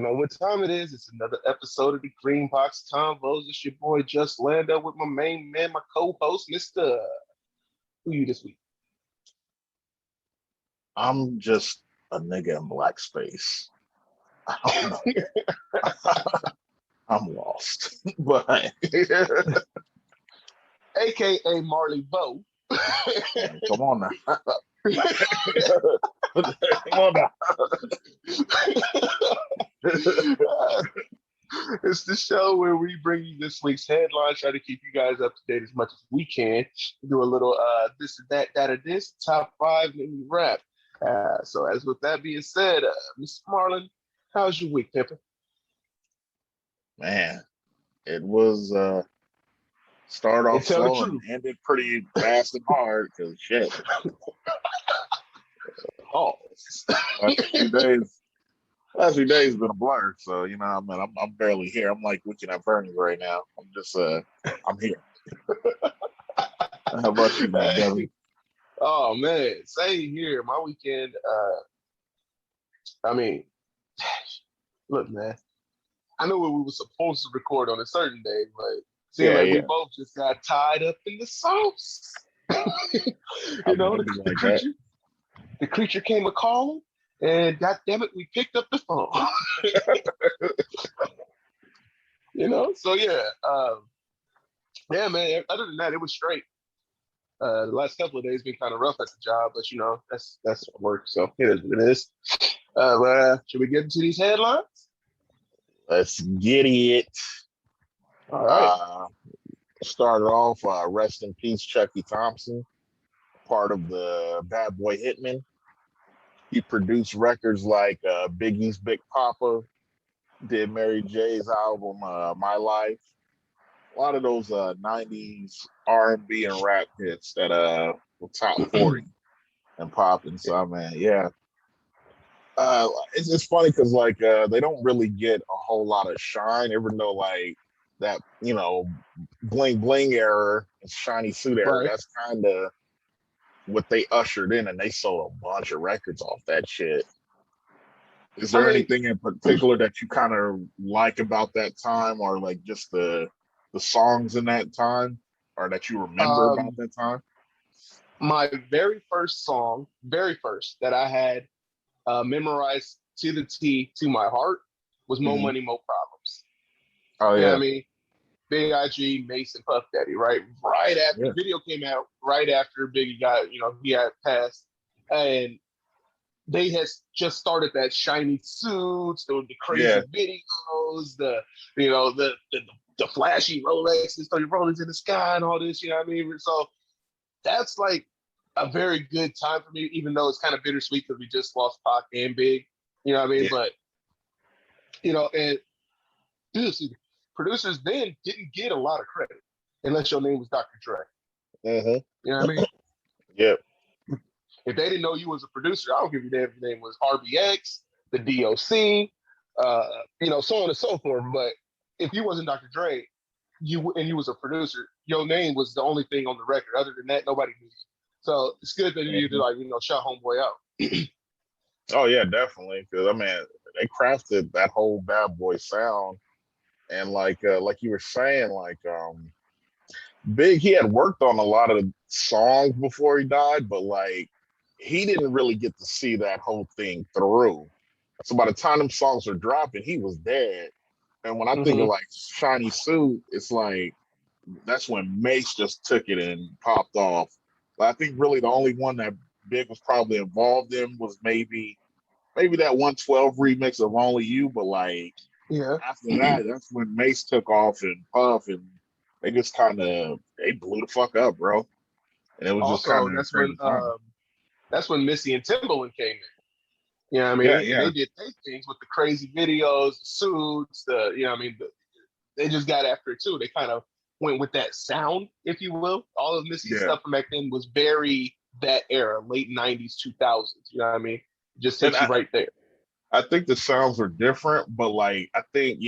know what time it is. It's another episode of the Greenbox Convos. It's your boy Just Lando with my main man, my co-host, Mr. Who you this week? I'm just a nigga in black space. I don't know. I'm lost. But AKA Marley Bow. come on now. Come on now. It's the show where we bring you this week's headlines, try to keep you guys up to date as much as we can. Do a little this and that or this, top five, and we wrap. So as with that being said, Mr. Marlon, how's your week, Pepper? Man, it was start off Tell the slow and truth. ended pretty fast and hard because shit. Oh, Last few days been a blur. So I'm barely here. I'm like looking at Bernie right now. I'm just I'm here. How about you, man, Devin? Oh man, same here. My weekend. I mean, look, man. I know we were supposed to record on a certain day, but seemed like we both just got tied up in the sauce. The creature came a calling, and God damn it, we picked up the phone. So yeah, man. Other than that, it was straight. The last couple of days been kind of rough at the job, but that's work, so it is what it is. Should we get into these headlines? Let's get it. All right. Started off, rest in peace, Chucky Thompson, part of the Bad Boy Hitmen. He produced records like Biggie's Big Papa, did Mary J's album My Life. A lot of those 90s R&B and rap hits that were top 40 and popping. So, man, yeah. It's funny because, they don't really get a whole lot of shine, even though, that, bling bling era, shiny suit era, Right. that's kind of what they ushered in, and they sold a bunch of records off that shit. Is there anything in particular that you kind of like about that time, or just the songs in that time, or that you remember about that time? My very first song, that I had memorized to the T to my heart was Mo Money, Mo Problems. Oh, yeah. You know what I mean? Big IG, Mace, and Puff Daddy, right? Right after the video came out, right after Biggie got, he had passed. And they had just started that shiny suits, the crazy videos, the flashy Rolexes, 30 Rolexes in the sky and all this, you know what I mean? So that's a very good time for me, even though it's kind of bittersweet because we just lost Pac and Big, you know what I mean? Yeah. But, and producers then didn't get a lot of credit unless your name was Dr. Dre. You know what I mean? Yeah. If they didn't know you was a producer, I don't give a damn if your name was RBX, the DOC, so on and so forth. But if you wasn't Dr. Dre, you was a producer, your name was the only thing on the record. Other than that, nobody knew you. So it's good that you shout homeboy out. Oh yeah, definitely. Because they crafted that whole Bad Boy sound, and like you were saying, Big, he had worked on a lot of songs before he died, but he didn't really get to see that whole thing through. So by the time them songs were dropping, he was dead. And when I think of Shiny Suit, it's that's when Mace just took it and popped off. But I think really the only one that Big was probably involved in was maybe that 112 remix of Only You, but after that, that's when Mace took off and Puff, and they just they blew the fuck up, bro. And it was also, just kind of that's when Missy and Timbaland came in. You know what I mean? Yeah. And they did their things with the crazy videos, the suits, they just got after it too. They kind of went with that sound, if you will. All of Missy's stuff from back then was very that era, late 90s, 2000s. You know what I mean? Just takes you right there. I think the sounds were different, but I think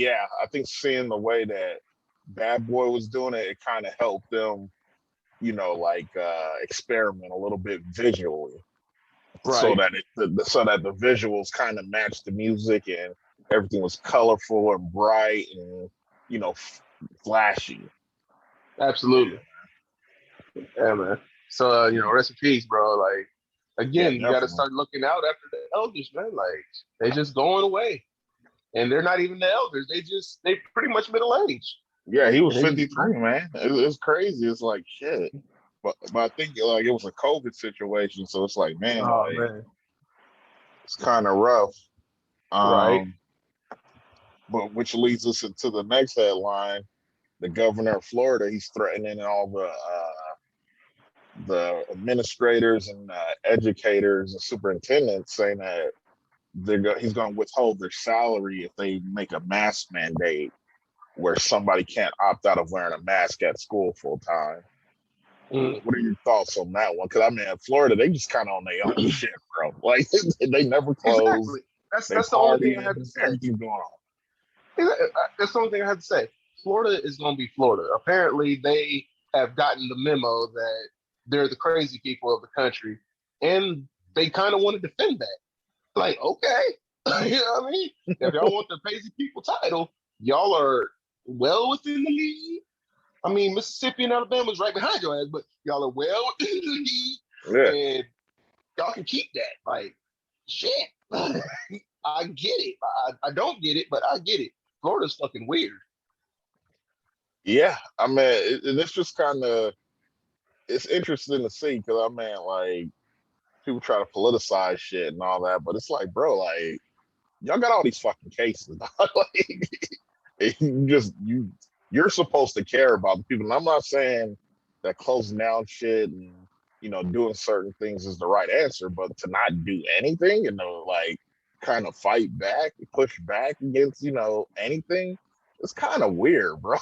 seeing the way that Bad Boy was doing it, it kind of helped them, experiment a little bit visually. Right. So that the visuals kind of match the music, and everything was colorful and bright and flashy. Absolutely. Yeah, man. So rest in peace, bro. Like Yeah, again, you got to definitely. start looking out after the elders, man. Like they just going away, and they're not even the elders. They pretty much middle age, Yeah, he and was they just 53, man. It's crazy. It's like shit. But I think like it was a COVID situation, so it's like, man, oh like man, it's kind of rough. right. Um, but which leads us into the next headline. The governor of Florida, he's threatening all the administrators and educators and superintendents, saying that he's going to withhold their salary if they make a mask mandate where somebody can't opt out of wearing a mask at school full time. Mm. What are your thoughts on that one? Because I mean, in Florida, they just kind of on their own shit, bro. Like they never close. Exactly. That's They that's the only thing I have to partying. say. Everything's going on. That's the only thing I have to say. Florida is going to be Florida. Apparently, they have gotten the memo that they're the crazy people of the country, and they kind of want to defend that. Like, okay, you know what I mean? If y'all want the crazy people title, y'all are well within the league. I mean, Mississippi and Alabama's right behind your ass, but y'all are well within the league, Yeah, and y'all can keep that. Like, shit. I get it. I don't get it, but I get it. Florida's fucking weird. yeah. I mean, it's just kind of it's interesting to see because I mean, like people try to politicize shit and all that, but it's like, bro, like y'all got all these fucking cases. Like, you're supposed to care about the people. And I'm not saying that closing down shit and doing certain things is the right answer, but to not do anything and to like kind of fight back, push back against anything, it's kind of weird, bro.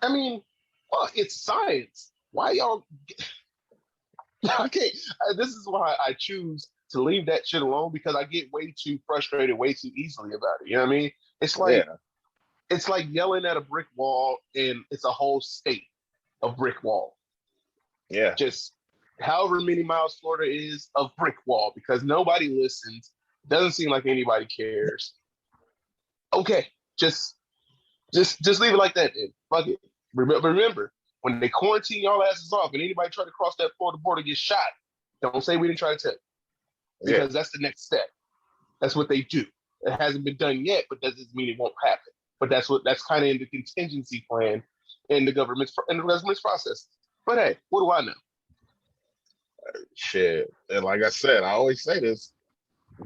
I mean, well, it's science. Why y'all? I can't. This is why I choose to leave that shit alone because I get way too frustrated way too easily about it. You know what I mean? It's like Yeah, it's like yelling at a brick wall, and it's a whole state of brick wall. yeah, Just however many miles Florida is of brick wall because nobody listens. Doesn't seem like anybody cares. Okay, just leave it like that. Then. Fuck it. Remember, when they quarantine y'all asses off and anybody try to cross that Florida border gets shot, don't say we didn't try to tell you yeah, because that's the next step. That's what they do. It hasn't been done yet, but that doesn't mean it won't happen. But that's kind of in the contingency plan in the government's process. But hey, what do I know? shit. And like I said, I always say this: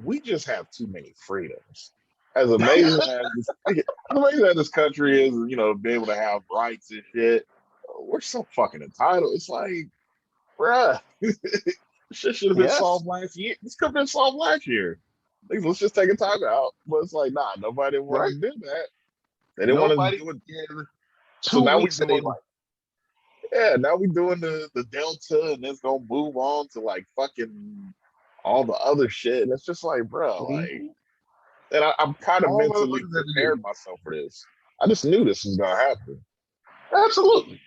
we just have too many freedoms. As amazing as this country is, be able to have rights and shit, we're so fucking entitled. It's like, bruh, shit should have been Yes, solved last year. This could have been solved last year. Like, let's just take a time out. But it's like, nah, nobody wanted right. to do that. They didn't want to Nobody do it. can So 2 weeks of their life. now we doing the Delta, and it's gonna move on to like fucking all the other shit. And it's just like, bro, like, Mhm. and I'm kind of All mentally motherfuckers have to prepared do. myself for this. I just knew this was gonna happen. Absolutely.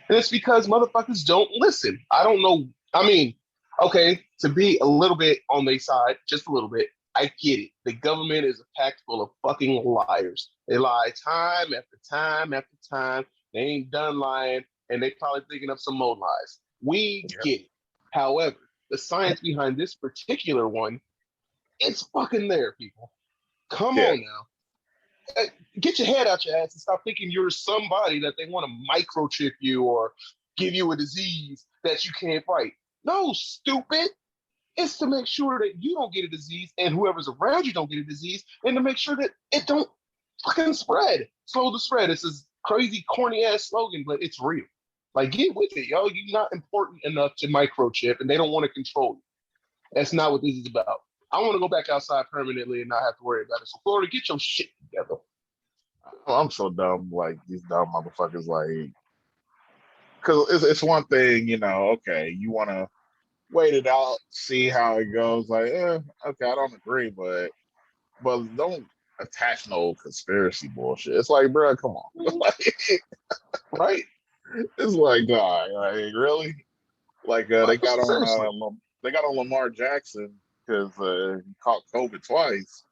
And it's because motherfuckers don't listen. I don't know. I mean, okay, to be a little bit on their side, just a little bit, I get it. The government is a pack full of fucking liars. They lie time after time after time. They ain't done lying, and they probably thinking of some more lies. We Yeah, get it. However, the science behind this particular one, it's fucking there, people. Come yeah, on now. Get your head out your ass and stop thinking you're somebody that they want to microchip you or give you a disease that you can't fight. No, stupid. It's to make sure that you don't get a disease and whoever's around you don't get a disease and to make sure that it don't fucking spread. Slow the spread. It's this crazy, corny ass slogan, but it's real. Like, get with it, yo. You're not important enough to microchip and they don't want to control you. That's not what this is about. I want to go back outside permanently and not have to worry about it. So, Florida, get your shit together. I'm so dumb. Like these dumb motherfuckers. Like, because it's one thing, okay, you want to wait it out, see how it goes. Like, okay, I don't agree, but don't attach no conspiracy bullshit. It's like, bro, come on. Like, Right? it's like, God, like really? Like, Like, seriously. They got on Lamar Jackson because he caught COVID twice,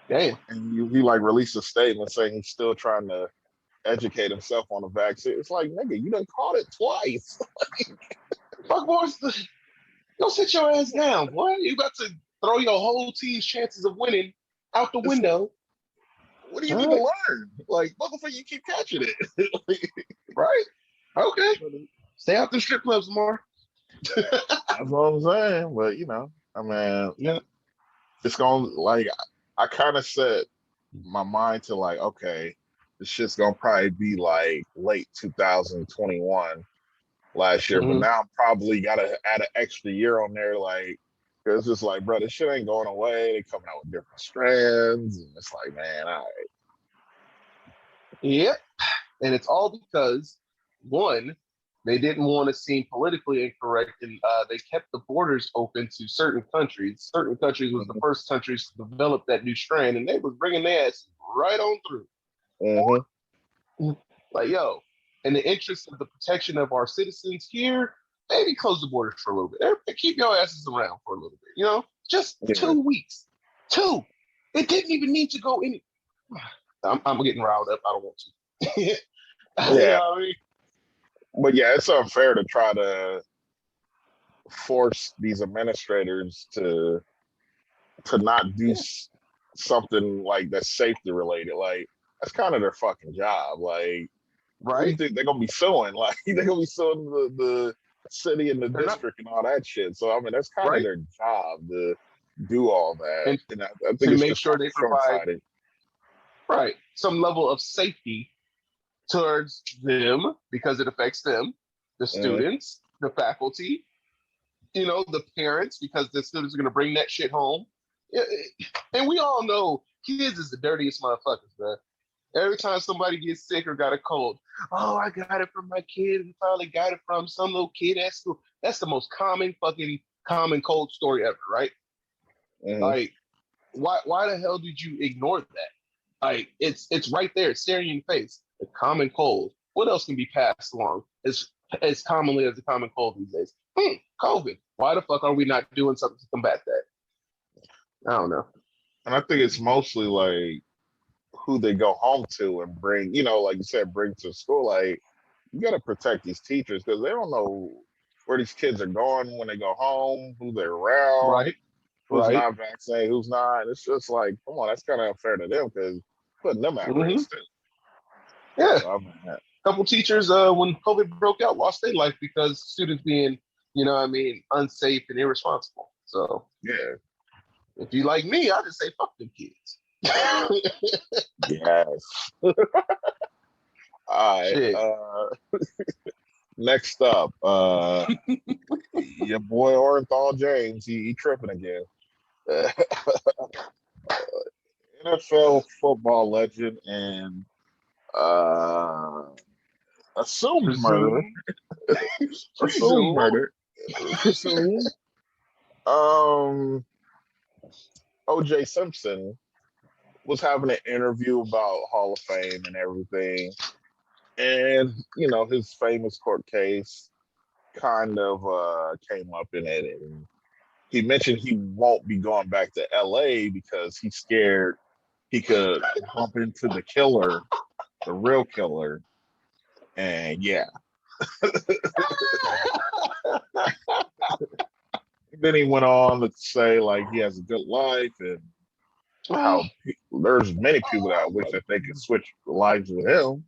Damn. And he like released a statement saying he's still trying to educate himself on the vaccine. It's like, nigga, you done caught it twice. Fuck boys, don't sit your ass down, boy. You about to throw your whole team's chances of winning out the It's like, window. what do you All need to right. learn? Like, motherfucker, you keep catching it. Right? Okay. Stay out the strip clubs more. That's what I'm saying. But I mean, Yeah. it's gonna like I kind of set my mind to like, okay, this shit's gonna probably be like late 2021 last year, but Mm-hmm. now I'm probably gotta add an extra year on there, like, because it's just like, bro, this shit ain't going away. They coming out with different strands, and it's like, man, all right. Yep. And it's all because, one, they didn't want to seem politically incorrect, and they kept the borders open to certain countries. Certain countries was the Mhm. first countries to develop that new strand, and they was bringing their ass right on through. Mhm. Like, yo, in the interest of the protection of our citizens here, maybe close the borders for a little bit. Keep your asses around for a little bit, just Yeah, 2 weeks. Two. It didn't even need to go in. I'm getting riled up. I don't want to. You yeah, know what I mean? but yeah, it's unfair to try to force these administrators to not do Yeah. something like that's safety related. Like, that's kind of their fucking job. Like, what do you Right? think they're gonna be suing? Like, they're gonna be suing the city and the They're not district and all that shit. So I mean, that's kind of right. their job to do all that. And And I think to it's make just sure kind of they short provide sighted. right some level of safety towards them because it affects them, the Mm, students, the faculty, the parents, because the students are going to bring that shit home. And we all know kids is the dirtiest motherfuckers, man. Every time somebody gets sick or got a cold, oh, I got it from my kid. We probably got it from some little kid at school. That's the most common cold story ever, right? mm, Like, why the hell did you ignore that? Like, it's right there, it's staring you in the face. The common cold. What else can be passed along as commonly as the common cold these days? COVID. Why the fuck are we not doing something to combat that? I don't know. and I think it's mostly like who they go home to and bring, like you said, bring to school. Like, you got to protect these teachers because they don't know where these kids are going when they go home, who they're around, Right, who's right. not vaccinated, who's not. It's just like, come on, that's kind of unfair to them because putting them at Mm-hmm. risk too. Yeah. So I'm like, A couple teachers, when COVID broke out, lost their life because students being, what I mean, unsafe and irresponsible. So yeah, if you like me, I just say fuck them kids. yes. All right. Shit. Next up, your boy Orenthal James, he tripping again. NFL football legend and uh, assumed murderer. Presume. Assumed Presume. murder. Presumed. Um, OJ Simpson was having an interview about Hall of Fame and everything. And, his famous court case kind of came up in it. And he mentioned he won't be going back to LA because he's scared he could bump into the killer, the real killer. And yeah. Then he went on to say like he has a good life and how there's many people that wish that they could switch lives with him.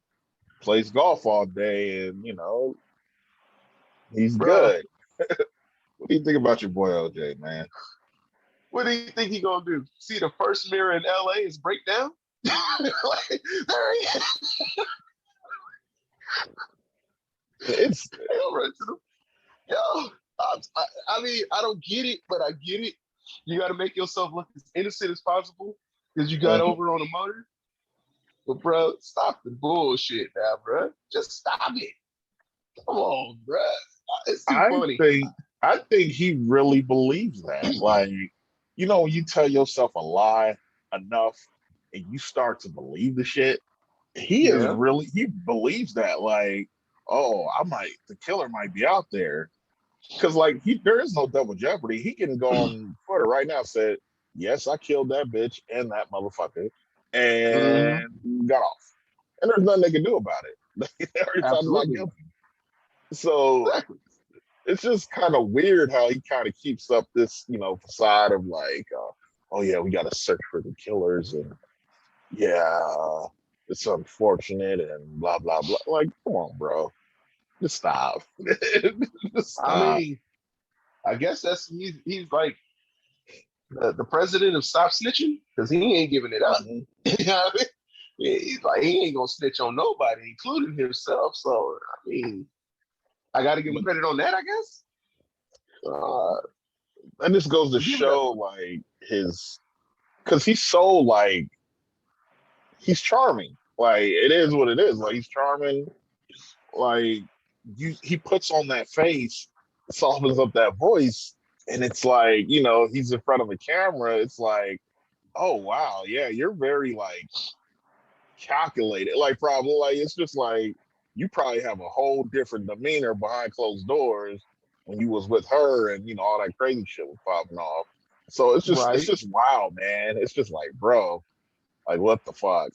Plays golf all day, and he's Bruh, good. What do you think about your boy OJ, man? what do you think he gonna do? See the first mirror in LA is break down? Like, there he is. It's He'll run to them. Yo, I mean, I don't get it, but I get it. You got to make yourself look as innocent as possible because you got over on a motor. But bro, stop the bullshit now, bro. Just stop it. Come on, bro. It's too I funny. think I think he really believes that. Like, when you tell yourself a lie enough and you start to believe the shit, Yeah. he believes that. Like, oh, the killer might be out there. Because like there is no double jeopardy. He can go on Twitter right now, said yes, I killed that bitch and that motherfucker, Mm-hmm. and got off. And there's nothing they can do about it. They already found him not Absolutely. guilty. So Exactly. it's just kind of weird how he kind of keeps up this, facade of like, oh yeah, we got to search for the killers, and yeah, it's unfortunate and blah blah blah. Like, come on, bro, just stop, just I stop. mean, I guess he's like the president of Stop Snitching because he ain't giving it up. Mhm. You know what I mean? He's like he ain't gonna snitch on nobody, including himself. So I mean, I got to give him But credit on that, I guess. and this goes to Give it up. show like his, because he's so like he's charming. Like it is what it is. Like he's charming. Like he puts on that face, softens up that voice, and it's like he's in front of a camera. It's like, oh wow, yeah, you're very like calculated. Like probably like it's just like you probably have a whole different demeanor behind closed doors when you was with her, and all that crazy shit was popping off. So it's Right. just wow, man. It's just like, bro, like what the fuck?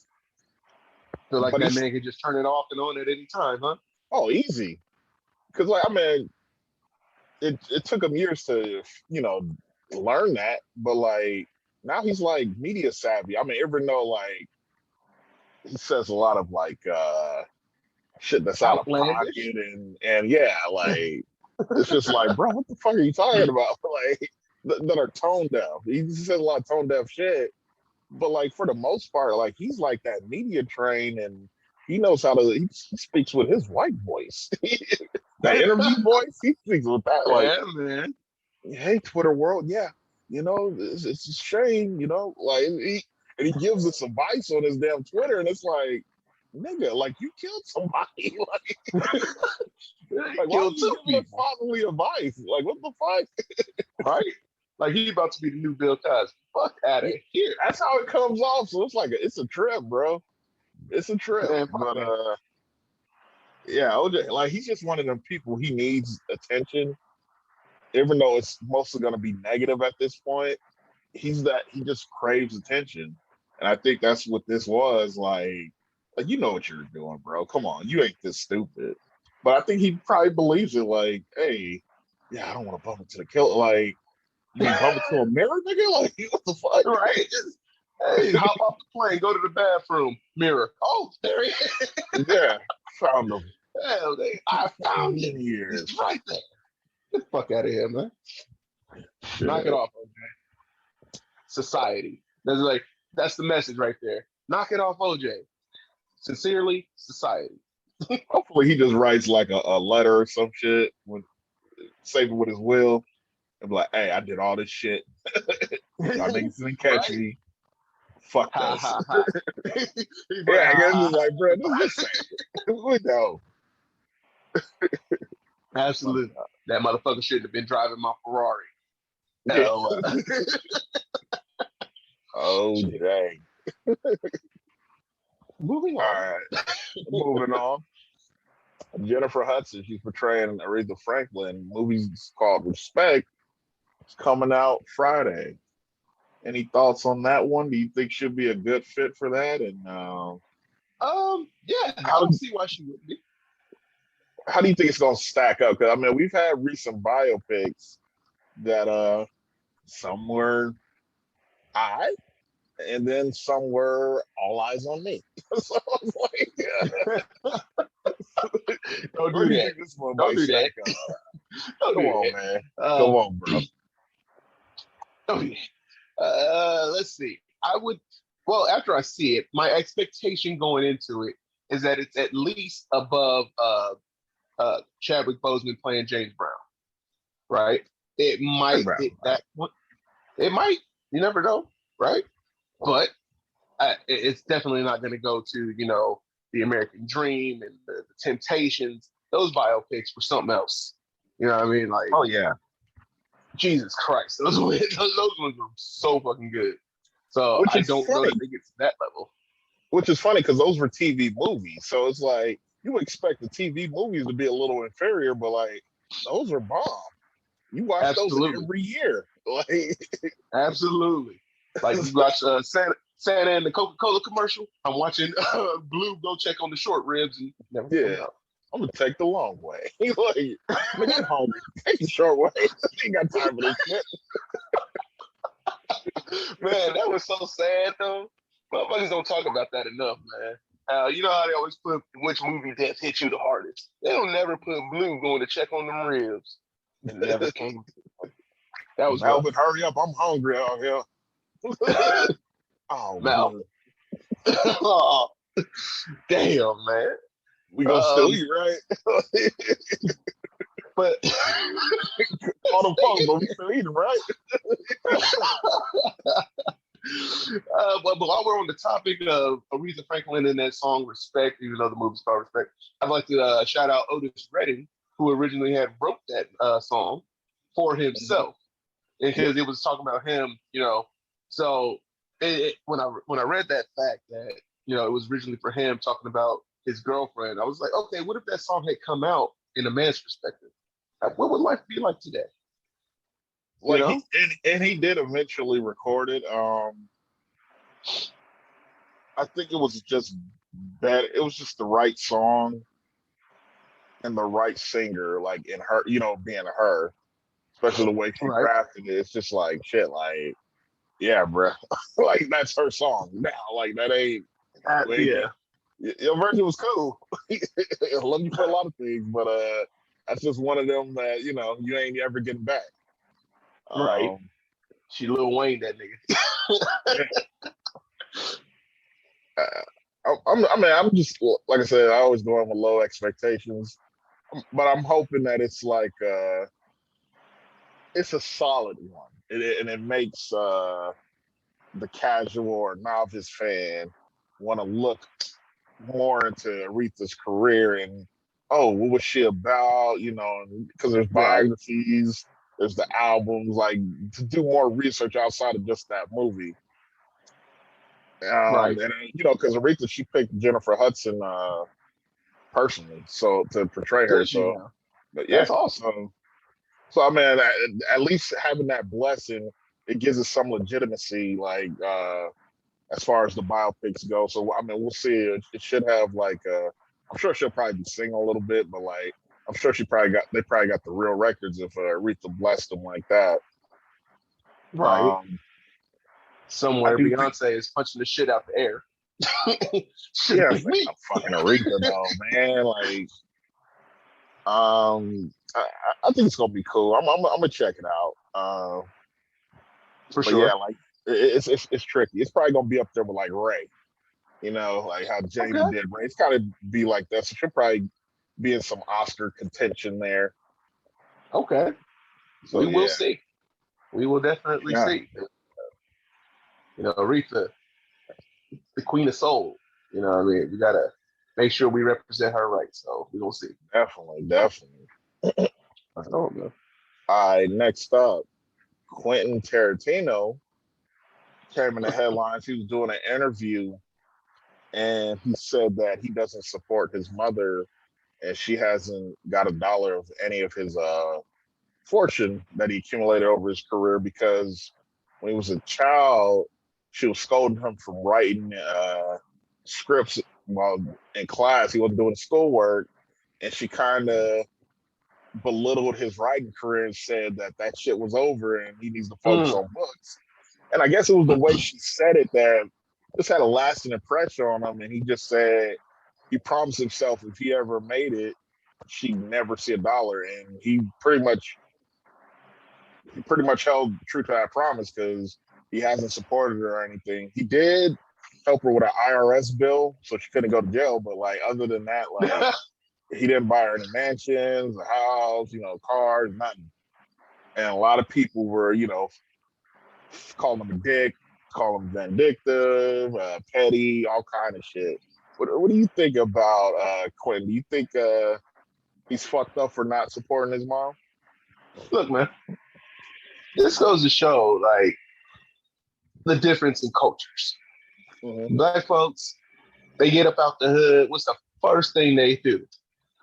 Feel like But that he's man can just turn it off and on at any time, huh? easy. Because like I mean, it took him years to learn that, but like now he's like media savvy. I mean, even though like he says a lot of like shit that's out of Outlandish. pocket, and yeah, like it's just like, bro, what the fuck are you talking about? Like that are tone deaf. He says a lot of tone deaf shit, but like for the most part, like he's like that media train, and he knows how to. He speaks with his white voice, that interview voice. He speaks with that like, Yeah, man. hey, Twitter world, yeah, it's a shame, like and he gives us advice on his damn Twitter, and it's like, nigga, like you killed somebody, like why would Killed you two give us people, fatherly advice? Like what the fuck? right? Like he about to be the new Bill Cosby. Fuck out of here, That's how it comes off. So it's like it's a trip, bro. It's a trip, man. Fuck but that. yeah, OJ, like he's just one of them people. He needs attention, even though it's mostly gonna be negative at this point. He just craves attention, and I think that's what this was like you know what you're doing, bro. Come on, you ain't this stupid. But I think he probably believes it. Like, hey, yeah, I don't want to bump into the killer. Like, you mean bump into a mirror, nigga? Like, what the fuck? Right? Just, hey, hop off the plane, go to the bathroom. Mirror. Oh, there he is. Yeah, found him. Hell, I found him. Years. He's right there. Get the fuck out of here, man. Shit. Knock it off, OJ. Society. That's the message right there. Knock it off, OJ. Sincerely, society. Hopefully, he just writes like a letter or some shit, save it with his will, and be like, "Hey, I did all this shit. Y'all niggas didn't catch Right? me. Fuck Ha this." ha ha. Yeah, I guess it's like, bro, just say it. We know. Absolutely. That motherfucker shouldn't have been driving my Ferrari. Yeah. Hell, Oh shit. dang. Moving All on. right, moving on. Jennifer Hudson, she's portraying Aretha Franklin. Movie's called Respect. It's coming out Friday. Any thoughts on that one? Do you think she'll be a good fit for that? And Yeah, I how don't see why she wouldn't be. how do you think it's gonna stack up? Because I mean, we've had recent biopics that some were I, and then some were all eyes on me. So I was like, Don't where do do you that. think this one Don't might do that. stack up? Don't Come do on, that. man. Come Uh, on, bro. don't do that. Let's see. I would. Well, after I see it, my expectation going into it is that it's at least above Chadwick Boseman playing James Brown, right? It might Right, it right. that it might. You never know, right? But it's definitely not going to go to the American Dream and the Temptations. Those biopics were something else. You know what I mean? Like Oh yeah. Jesus Christ, those ones were so fucking good. So Which I is don't know funny. that they get to that level. Which is funny because those were TV movies. So it's like you would expect the TV movies to be a little inferior, but like those are bomb. You watch those Absolutely, every year. Like absolutely. Like you watch Santa and the Coca-Cola commercial. I'm watching Blue go check on the short ribs and never come out. I'm gonna take the long way. He's like, man, I'm hungry. Take the short way. Ain't got time for this shit. Man, that was so sad though. Motherfuckers don't talk about that enough, man. You know how they always put which movie death hit you the hardest. They don't never put Blue going to check on them ribs. It never came. That was Melvin, hurry up! I'm hungry out here. Oh, Malvin. Oh, damn, man. We gonna still eat, right? But all the fun, but we still eating, right? But while we're on the topic of Aretha Franklin and that song "Respect," even though the movie's called "Respect," I'd like to shout out Otis Redding, who originally had wrote that song for himself, because it was talking about him, you know. So when I read that fact that it was originally for him talking about his girlfriend, I was like, okay, what if that song had come out in a man's perspective? Like, what would life be like today? Like, he did eventually record it. I think it was just bad. It was just the right song and the right singer, like in her, being her, especially the way she crafted it. It's just like shit. Like, yeah, bro, like that's her song now. Like that ain't. Your version was cool. I love you for a lot of things, but that's just one of them that you ain't ever getting back. Right. She Lil Wayne, that nigga. I'm just, like I said, I always go in with low expectations, but I'm hoping that it's like it's a solid one, and it makes the casual or novice fan want to look more into Aretha's career and what was she about? Because there's biographies. There's the albums, like to do more research outside of just that movie. And because Aretha, she picked Jennifer Hudson personally, so to portray her. So, but yeah, that's awesome. So I mean, at least having that blessing, it gives us some legitimacy, like as far as the biopics go. So I mean, we'll see. It should have like I'm sure she'll probably be singing a little bit, but like I'm sure they probably got the real records if Aretha blessed them like that. Right. Somewhere Beyonce is punching the shit out the air. Yeah, like, I'm fucking Aretha though, man. Like, I think it's gonna be cool. I'm gonna check it out. For sure. Yeah, like it's tricky. It's probably gonna be up there with like Ray. Like how Jamie did Ray. It's gotta be like that. So she'll probably be in some Oscar contention there. Okay. So we will see. We will definitely see. Aretha, the Queen of Soul. You know what I mean? We gotta make sure we represent her right. So we're gonna see. Definitely. I don't know. All right, next up, Quentin Tarantino came in the headlines. He was doing an interview and he said that he doesn't support his mother and she hasn't got $1 of any of his fortune that he accumulated over his career because when he was a child, she was scolding him for writing scripts while in class. He wasn't doing schoolwork, and she kind of belittled his writing career and said that shit was over and he needs to focus on books. And I guess it was the way she said it that just had a lasting impression on him. And he just said he promised himself if he ever made it, she'd never see $1. And he pretty much held true to that promise because he hasn't supported her or anything. He did help her with an IRS bill, so she couldn't go to jail. But like other than that, like he didn't buy her any mansions, a house, cars, nothing. And a lot of people were, calling him a dick, calling him vindictive, petty, all kind of shit. What do you think about Quentin? Do you think he's fucked up for not supporting his mom? Look, man, this goes to show like the difference in cultures. Mm-hmm. Black folks, they get up out the hood. What's the first thing they do?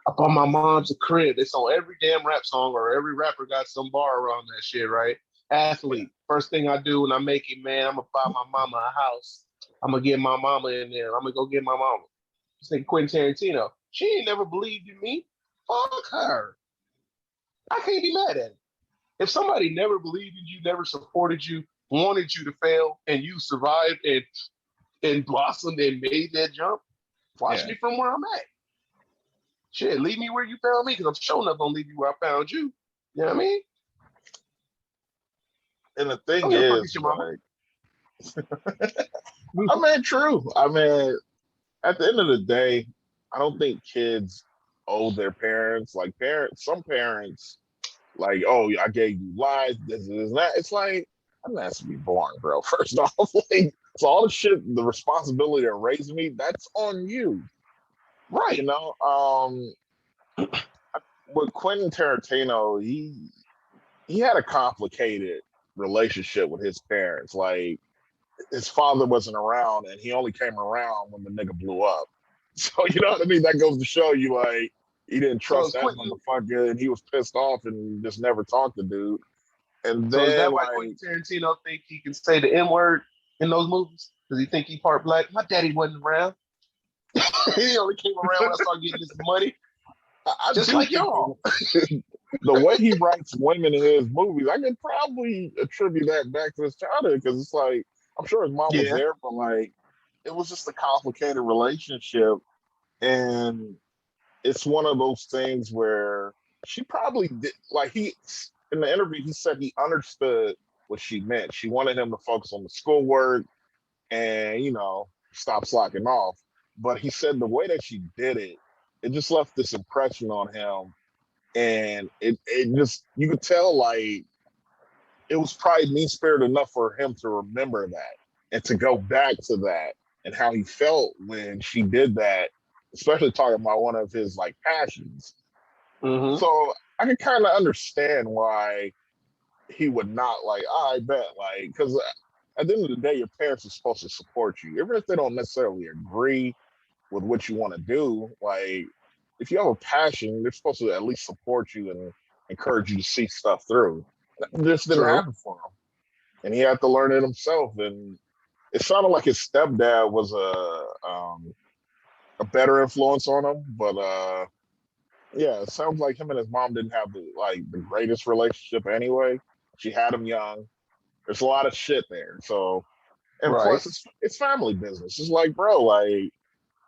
Up on my mom's crib. It's on every damn rap song or every rapper got some bar around that shit, right? Athlete. First thing I do when I make it, man, I'm gonna buy my mama a house. I'm gonna get my mama in there. I'm gonna go get my mama. This nigga Quentin Tarantino. She ain't never believed in me. Fuck her. I can't be mad at it. If somebody never believed in you, never supported you, wanted you to fail, and you survived and blossomed and made that jump, watch me from where I'm at. Shit, leave me where you found me, because I'm sure enough gonna leave you where I found you. You know what I mean? And the thing is, like, I mean, true. I mean, at the end of the day, I don't think kids owe their parents. Like some parents, like, oh, I gave you life, this and that. It's like, I'm not to be born, bro. First off, like, so all the shit, the responsibility of raising me, that's on you, right? You know, with Quentin Tarantino, he had a complicated relationship with his parents. Like, his father wasn't around, and he only came around when the nigga blew up. So you know what I mean? That goes to show you, like, he didn't trust that motherfucker, and he was pissed off and just never talked to dude. And so then, is that why like, Quentin Tarantino think he can say the N word in those movies? Does he think he part black? My daddy wasn't around. He only came around when I started getting this money. I just like y'all. The way he writes women in his movies, I could probably attribute that back to his childhood, because it's like, I'm sure his mom was there, but like, it was just a complicated relationship. And it's one of those things where she probably did, like, he, in the interview, he said he understood what she meant. She wanted him to focus on the schoolwork and, you know, stop slacking off. But he said the way that she did it, it just left this impression on him. And it just, you could tell, like, it was probably mean spirited enough for him to remember that and to go back to that and how he felt when she did that, especially talking about one of his, like, passions. Mm-hmm. So I can kind of understand why he would not, like, I bet, like, because at the end of the day, your parents are supposed to support you, even if they don't necessarily agree with what you want to do. Like, if you have a passion, they're supposed to at least support you and encourage you to see stuff through. This didn't happen for him, and he had to learn it himself. And it sounded like his stepdad was a better influence on him, but yeah, it sounds like him and his mom didn't have the greatest relationship anyway. She had him young. There's a lot of shit there. So, and plus it's family business. It's like, bro, like,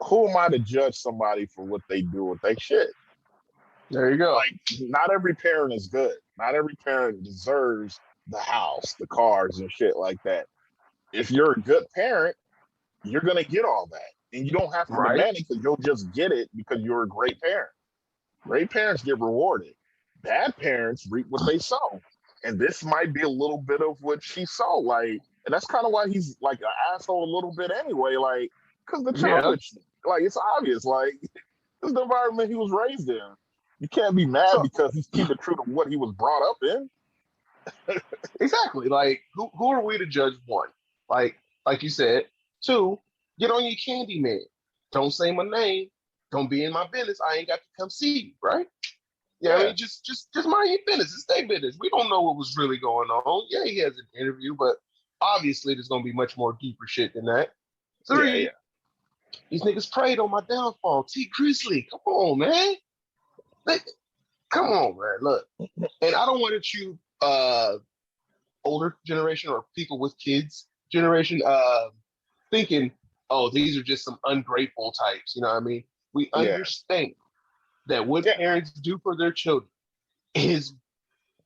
who am I to judge somebody for what they do with their shit? There you go. Like, not every parent is good. Not every parent deserves the house, the cars, and shit like that. If you're a good parent, you're gonna get all that, and you don't have to demand it, because you'll just get it because you're a great parent. Great parents get rewarded. Bad parents reap what they sow, and this might be a little bit of what she saw. Like, and that's kind of why he's like an asshole a little bit anyway. Like, because the childhood, like, it's obvious. Like, this is the environment he was raised in. You can't be mad because he's keeping true to what he was brought up in. Exactly. Like, who are we to judge? One, like you said. Two, get on your candy man. Don't say my name. Don't be in my business. I ain't got to come see you, right? Yeah, I mean, just mind your business. It's their business. We don't know what was really going on. Yeah, he has an interview, but obviously there's gonna be much more deeper shit than that. Three, these niggas preyed on my downfall. T. Grizzly, come on, man. Like, come on, man. Look, and I don't want to you older generation or people with kids generation thinking, oh, these are just some ungrateful types. You know what I mean? We understand that what parents do for their children is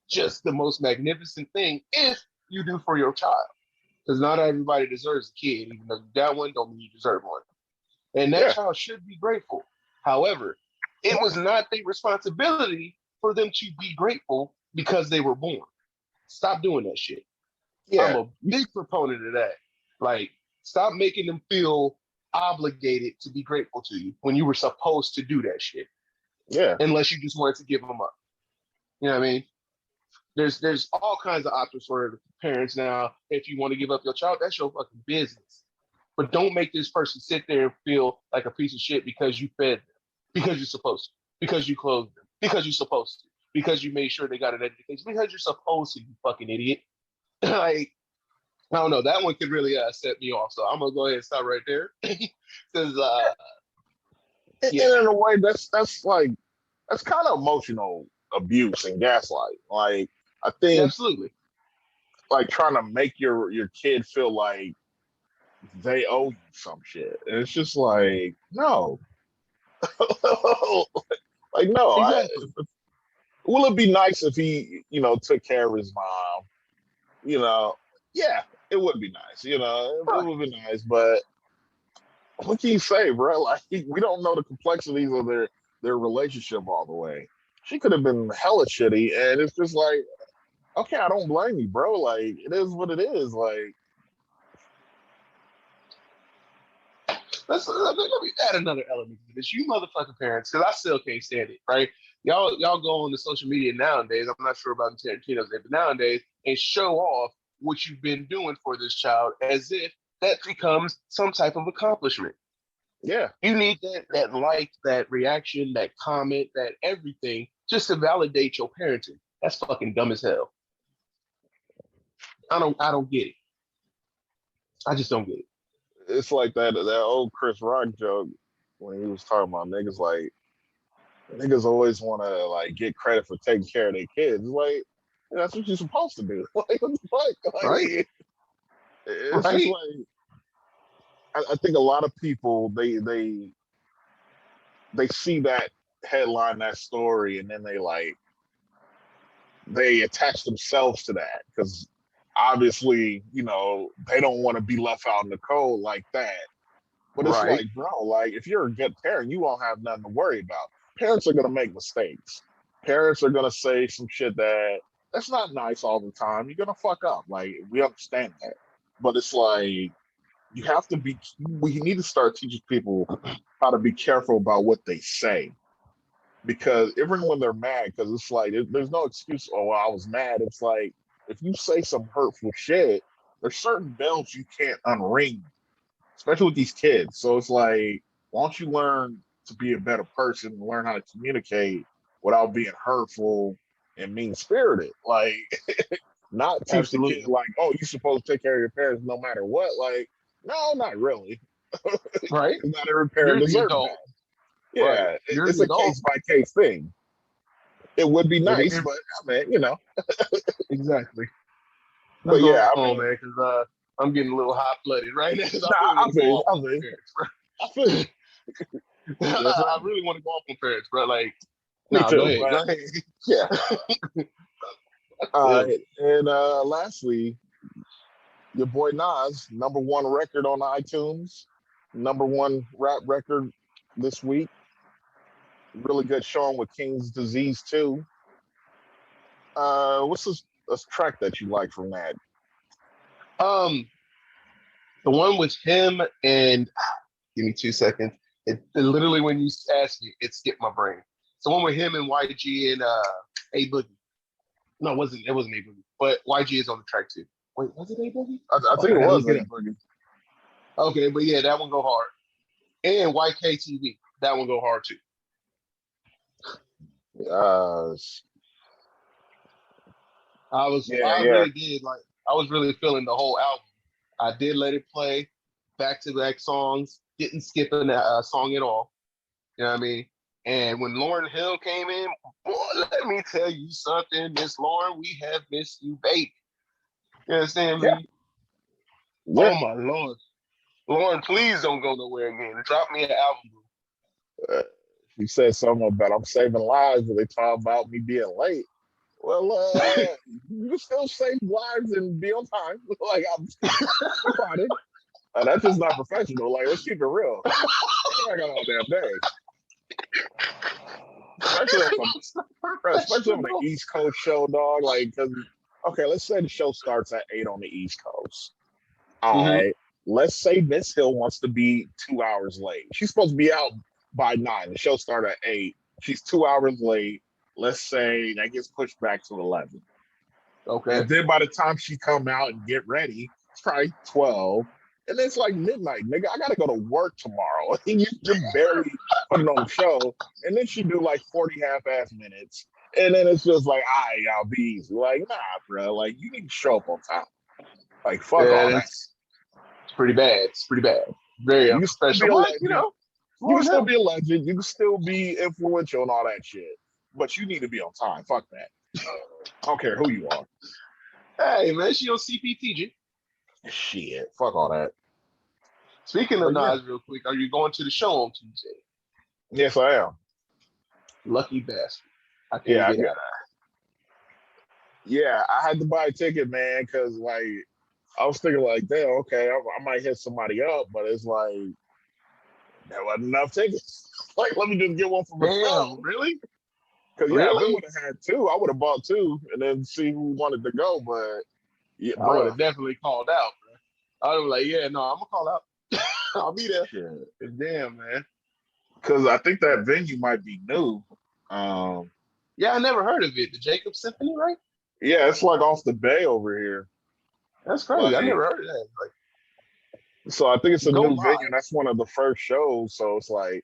just the most magnificent thing if you do for your child. Because not everybody deserves a kid. Even though you got one, don't mean you deserve one. And that child should be grateful. However, it was not their responsibility for them to be grateful because they were born. Stop doing that shit. Yeah. I'm a big proponent of that. Like, stop making them feel obligated to be grateful to you when you were supposed to do that shit. Yeah. Unless you just wanted to give them up. You know what I mean? There's all kinds of options for parents now. If you want to give up your child, that's your fucking business. But don't make this person sit there and feel like a piece of shit because you fed them, because you're supposed to, because you clothed them, because you're supposed to, because you made sure they got an education, because you're supposed to, you fucking idiot. like, I don't know. That one could really set me off. So I'm gonna go ahead and stop right there. Because And yeah, in a way, that's kind of emotional abuse and gaslight. Like I yeah, think absolutely. like trying to make your kid feel like they owe you some shit. And it's just like, no. Like, no, Exactly. will it be nice if he, took care of his mom? You know, yeah, it would be nice. It Right. would be nice, but what can you say, bro? Like, we don't know the complexities of their relationship all the way. She could have been hella shitty, and it's just like, okay, I don't blame you, bro. Like, it is what it is. Like, Let me add another element to this. You motherfucking parents, because I still can't stand it, right? Y'all go on the social media nowadays. I'm not sure about the Tarantino's, but nowadays, and show off what you've been doing for this child as if that becomes some type of accomplishment. yeah, You need that like, that reaction, that comment, that everything just to validate your parenting. That's fucking dumb as hell. I don't get it. I just don't get it. it's like that old Chris Rock joke when he was talking about niggas like niggas always want to like get credit for taking care of their kids. Like that's what you're supposed to do. Like what the fuck? Right? Like it's just Right? like I think a lot of people they see that headline, that story, and then they attach themselves to that because obviously they don't want to be left out in the cold like that. But it's Right. like, bro, like if you're a good parent, you won't have nothing to worry about. Parents are gonna make mistakes. Parents are gonna say some shit that's not nice all the time. You're gonna fuck up. Like we understand that. But it's like you have to be we need to start teaching people how to be careful about what they say. Because even when they're mad, because it's like there's no excuse, oh well, I was mad. It's like if you say some hurtful shit, there's certain bells you can't unring, especially with these kids. So it's like, why don't you learn to be a better person and learn how to communicate without being hurtful and mean spirited? Like, not teach the kid Absolutely. like, oh, you're supposed to take care of your parents no matter what. Like, no, not really. Right? Not every parent You're the deserves that. adult. Right. Yeah, You're it's the a adult. case by case thing. It would be It, nice, it, but I mean. exactly. Let's But go yeah, I home, mean, man, because I'm getting a little hot blooded right now. 'Cause I nah, really I want to feel go you. off I on feel you. parents, I feel you. bro. Yes, sir. I really want to go off on parents, bro. Like, Me no, go too. ahead. But Go ahead. yeah. All Ew. right. And lastly, your boy Nas, number one record on iTunes, number one rap record this week. Really good showing with King's Disease too. What's this track that you like from that? Um, the one with him and give me 2 seconds. It literally when you asked me, it skipped my brain. It's the one with him and YG and A Boogie. No, it wasn't A Boogie, but YG is on the track too. Wait, was it A Boogie? I Fuck, think I it gotta was look it A up. Boogie. Okay, but yeah, that one go hard. And YKTV, that one go hard too. Uh, yeah, I yeah, really did like, I was really feeling the whole album. I did let it play back to back songs, didn't skip a song at all. You know what I mean? And when Lauren Hill came in, boy, let me tell you something, Miss Lauren, we have missed you, baby. You understand yeah, me? yeah. Oh my Lord. Lauren, please don't go nowhere again. Drop me an album. Uh, he said something about I'm saving lives, but they talk about me being late. Well, you can still save lives and be on time. Like I'm fine. That's just not professional. Like let's keep it real. I got all damn day, especially on some, especially on the Professional. East Coast show, dog. Like, cause okay, let's say the show starts at 8 on the East Coast. All Mm-hmm. right, let's say Miss Hill wants to be 2 hours late. She's supposed to be out by 9. The show started at 8. She's 2 hours late. Let's say that gets pushed back to 11. Okay. And then by the time she come out and get ready, it's probably 12. And it's like midnight, nigga. I gotta go to work tomorrow. And you're barely putting on the show. And then she do like 40 half-ass minutes. And then it's just like, I'll be easy. Like, nah, bro. Like, you need to show up on time. Like, fuck all And that. it's pretty bad. It's pretty bad. Very You can still be unprofessional. a But legend. You can Lord still help. be a legend. You can still be influential and all that shit. But you need to be on time. Fuck that. I don't care who you are. Hey man, she on CPTG. Shit. Fuck all that. Speaking of But yeah. Nas, real quick, are you going to the show on Tuesday? Yes, I am. Lucky bastard. I can't Yeah, get out. yeah. I had to buy a ticket, man, because like I was thinking, like, damn, okay, I might hit somebody up, but it's like there wasn't enough tickets. Like, let me just get one for myself. Damn, really? Because yeah, if it Really? would have had two, I would have bought two and then see who wanted to go. But yeah, I would bro, have definitely called out, bro. I was like, yeah, no, I'm gonna call out. I'll be there. Damn, man. because I think that venue might be new. Um, Yeah, I never heard of it. The Jacob Symphony, right? yeah, it's like off the bay over here. That's crazy. I Like, never heard of that. Like, so I think it's a go new venue, live. and that's one of the first shows. So it's like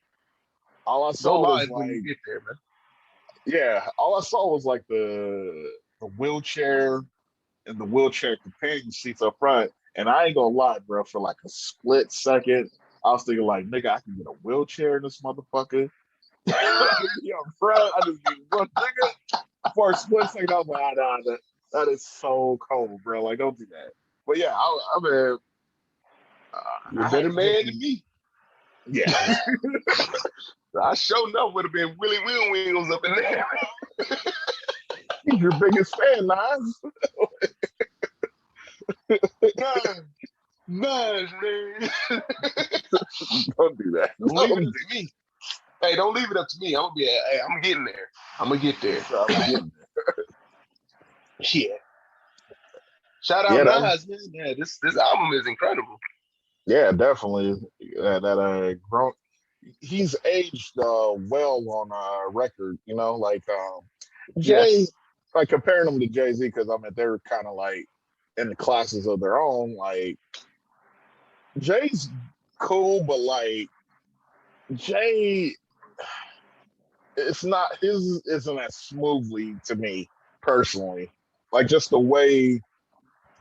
all I Go saw was live when you like, get there, man. yeah, all I saw was like the wheelchair and the wheelchair companion seats up front. And I ain't gonna lie, bro, for like a split second, I was thinking like, nigga, I can get a wheelchair in this motherfucker. Yo, bro, I just need one nigga. For a split second, I was like, that is so cold, bro. Like, don't do that. But yeah, I mean, You're a I had better to hit man the, than me. yeah. I sure enough would have been Willie Wheels up in there. He's your biggest fan, Nas. Nice, man. Don't do that. Don't leave it up to me. Hey, don't leave it up to me. Hey, I'm getting there. I'm gonna get there. I'm getting there. Yeah. Shout out Yeah, Nas, man. Yeah, this album is incredible. yeah, definitely. Grown. He's aged well on record. You know, like Jay, Yes. like comparing him to Jay-Z, because I mean they're kind of like in the classes of their own. Like Jay's cool, but like Jay, it's not his isn't as smoothly to me personally. Like just the way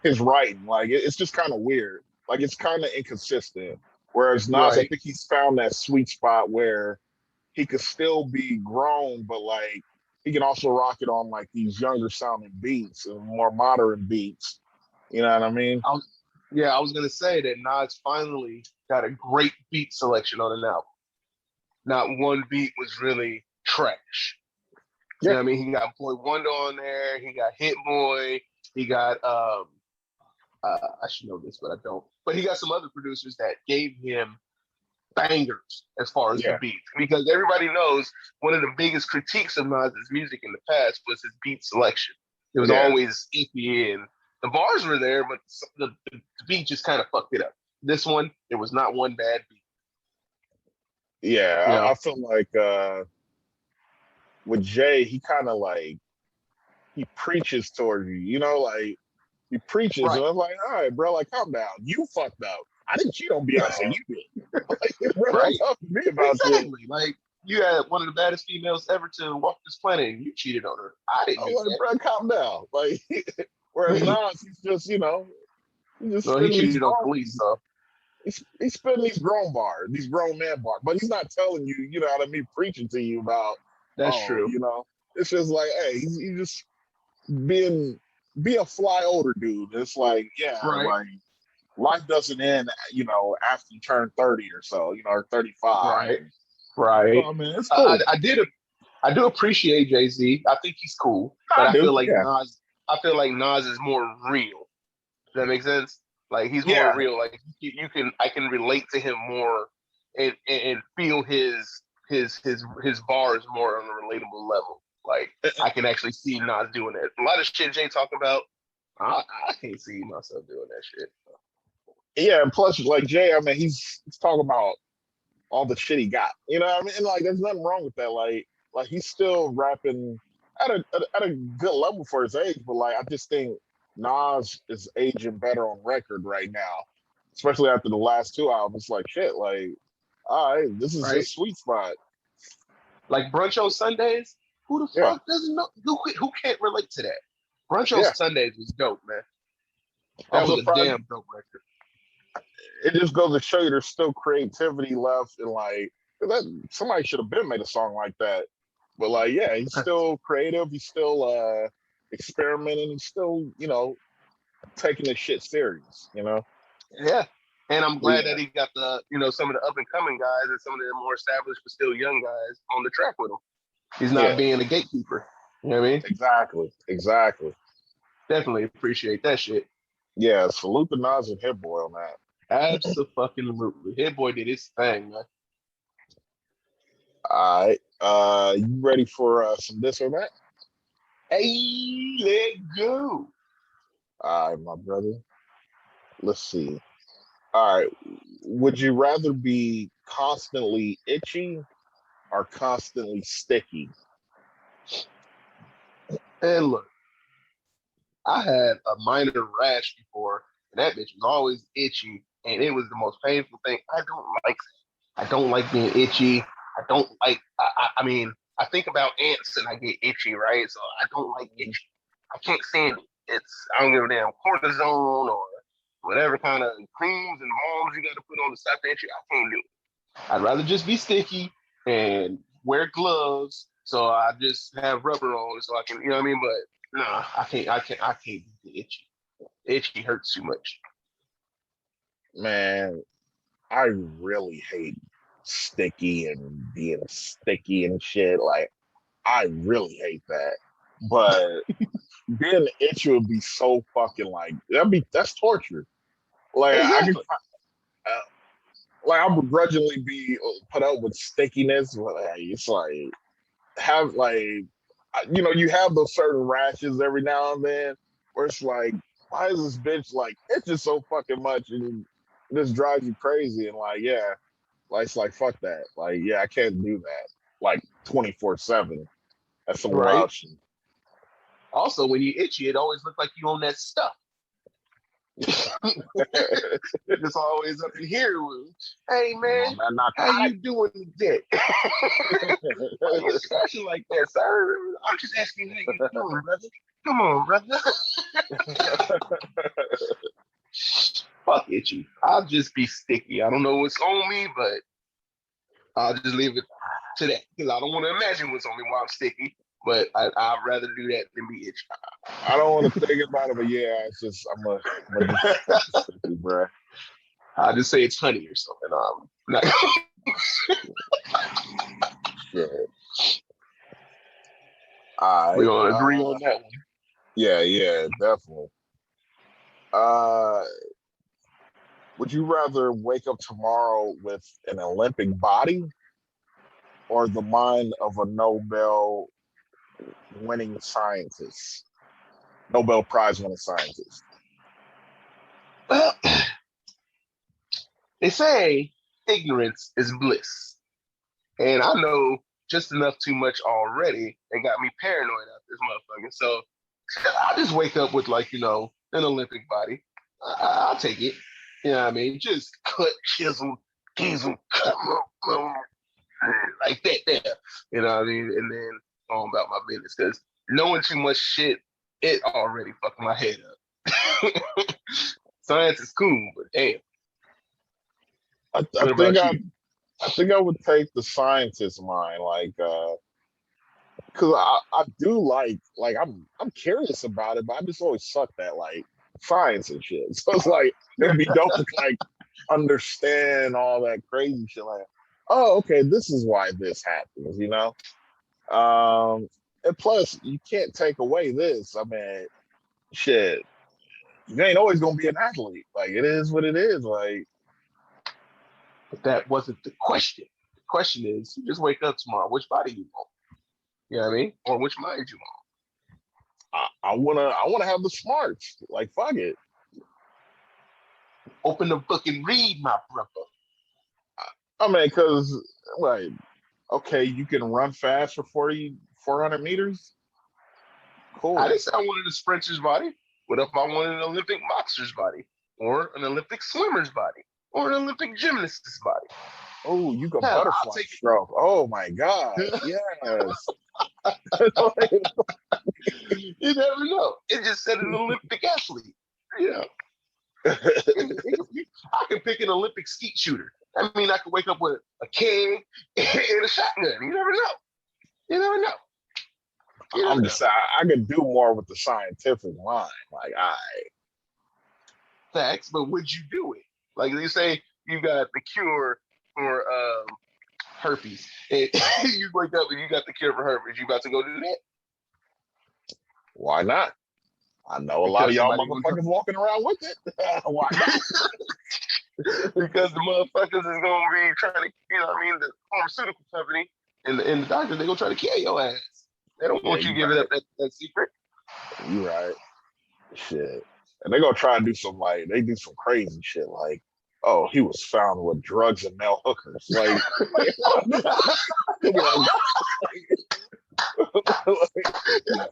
his writing, like it's just kind of weird. Like it's kind of inconsistent. Whereas Nas, I Right. think he's found that sweet spot where he could still be grown, but like he can also rock it on like these younger sounding beats and more modern beats. You know what I mean? I was gonna say that Nas finally got a great beat selection on an album. Not one beat was really trash. You Yeah. know what I mean? He got Boy Wonder on there. He got Hit Boy. He got I should know this, but I don't. But he got some other producers that gave him bangers as far as the Yeah. beats, because everybody knows one of the biggest critiques of Nas's music in the past was his beat selection. It was Yeah. always iffy, and the bars were there, but the beat just kind of fucked it up. This one, it was not one bad beat. Yeah. You I know, feel like with Jay, he kind of like he preaches towards you, you know, like he preaches, right, and I'm like, all right, bro, like calm down. You fucked up. I didn't cheat on Beyonce. You did. Like, bro, don't right, talk to me about this. exactly. Like you had one of the baddest females ever to walk this planet, and you cheated on her. I didn't I'm do like, bro, calm down. Like, whereas that. Nas, he's just, you know, he's just No, he spinning these cheated on bars. police, so He's spinning these grown bars, these grown man bars, but he's not telling you, you know what I mean, preaching to you about, that's oh, true. you know, it's just like, hey, he's just being be a fly older dude. It's like, yeah, Right, like life doesn't end, you know, after you turn 30 or so, you know, or 35. right, right. So I mean, it's I, cool. I, I did. I do appreciate Jay-Z. I think he's cool, but I I do, feel like yeah, Nas. I feel like Nas is more real. Does that make sense? Like he's more yeah, real. Like I can relate to him more and feel his bars more on a relatable level. Like I can actually see Nas doing that. A lot of shit Jay talking about, I can't see myself doing that shit. yeah. And plus, like Jay, I mean, he's talking about all the shit he got. You know what I mean? And like, there's nothing wrong with that. Like he's still rapping at a good level for his age. But like, I just think Nas is aging better on record right now, especially after the last two albums. Like shit, like all right, this is Right? his sweet spot. Like brunch on Sundays. Who the Yeah. fuck doesn't know? Who can't relate to that? Brunch on Yeah. Sundays was dope, man. That I'm was a surprised. damn dope record. It just goes to show you there's still creativity left, and like that somebody should have been made a song like that. But like, yeah, he's still creative. He's still experimenting. He's still, taking this shit serious. Yeah. And I'm glad Yeah. that he got the, some of the up and coming guys and some of the more established but still young guys on the track with him. He's not Yeah. being a gatekeeper. You know what I mean? Exactly. Definitely appreciate that shit. Yeah, salute the Nas and Hit Boy on that. Absolutely. Hit Boy did his thing, man. All right. You ready for some this or that? Hey, let go. All right, my brother. Let's see. All right. Would you rather be constantly itchy or constantly sticky? And look, I had a minor rash before, and that bitch was always itchy, and it was the most painful thing. I don't like being itchy. I don't like. I mean, I think about ants and I get itchy, right? So I don't like itchy. I can't stand it. I don't give a damn cortisone or whatever kind of creams and balms you got to put on to stop the itchy. I can't do it. I'd rather just be sticky and wear gloves, so I just have rubber on, so I can, you know what I mean. But no, I can't do the itchy. Itchy hurts too much. Man, I really hate sticky and being sticky and shit. Like, I really hate that. But being itchy would be so fucking like that's torture. Like I could Exactly. like I'll begrudgingly be put up with stickiness. But like, it's like have like you have those certain rashes every now and then where it's like, why is this bitch like it's just so fucking much and this drives you crazy and like yeah, like it's like fuck that. Like yeah, I can't do that like 24/7. That's some Right. wild shit. Also, when you itchy, it always looks like you own that stuff. It's always up in here. Hey man, how you doing today? Why you scratching like that, sir? I'm just asking how you doing, brother. Come on, brother. Fuck itchy. I'll just be sticky. I don't know what's on me, but I'll just leave it to that because I don't want to imagine what's on me while I'm sticky. But I'd rather do that than be itchy. I don't want to think about it, but yeah, it's just I'm a sticky, bro. I'll just say it's honey or something. Not Yeah. All we're right. gonna agree on that one. Yeah, definitely. Would you rather wake up tomorrow with an Olympic body or the mind of a Nobel winning scientist? Nobel Prize winning scientist. Well, they say ignorance is bliss. And I know just enough too much already and got me paranoid out this motherfucker. So I just wake up with an Olympic body. I'll take it. You know what I mean? Just cut, chisel, diesel, cut, like that there. You know what I mean? And then go on about my business. Because knowing too much shit, it already fucked my head up. Science is cool, but damn. I What about you? I think I would take the scientist mind, like, because I do like I'm curious about it, but I just always suck at like science and shit. So it's like it'd be dope to like understand all that crazy shit. Like, oh, okay, this is why this happens. And plus, you can't take away this. I mean, shit, you ain't always gonna be an athlete. Like, it is what it is. Like, But that wasn't the question. The question is, you just wake up tomorrow. Which body you want? You know what I mean? Or which mind you want? I wanna have the smarts. Like, fuck it. Open the book and read, my brother. I mean, because like, okay, you can run fast for 400 meters. Cool. I didn't say I wanted a sprinter's body. What if I wanted an Olympic boxer's body? Or an Olympic swimmer's body? Or an Olympic gymnast's body? Oh, you got Hell, butterfly stroke. Oh my god. Yes. You never know. It just said an Olympic athlete. Yeah. I can pick an Olympic skeet shooter. I mean, I could wake up with a can and a shotgun. You never know. You never know. I'm just I could do more with the scientific mind. Like, facts, but would you do it? Like they say, you got the cure for herpes, and you wake up and you got the cure for herpes. You about to go do that? Why not? I know a lot of y'all motherfuckers walking around with it. Why not? Because the motherfuckers is gonna be trying to, you know what I mean, the pharmaceutical company and the doctor, they're gonna try to kill your ass. They don't want you giving up that secret. You right. Shit. And they're gonna try to do some they do some crazy shit like, oh, he was found with drugs and male hookers. Like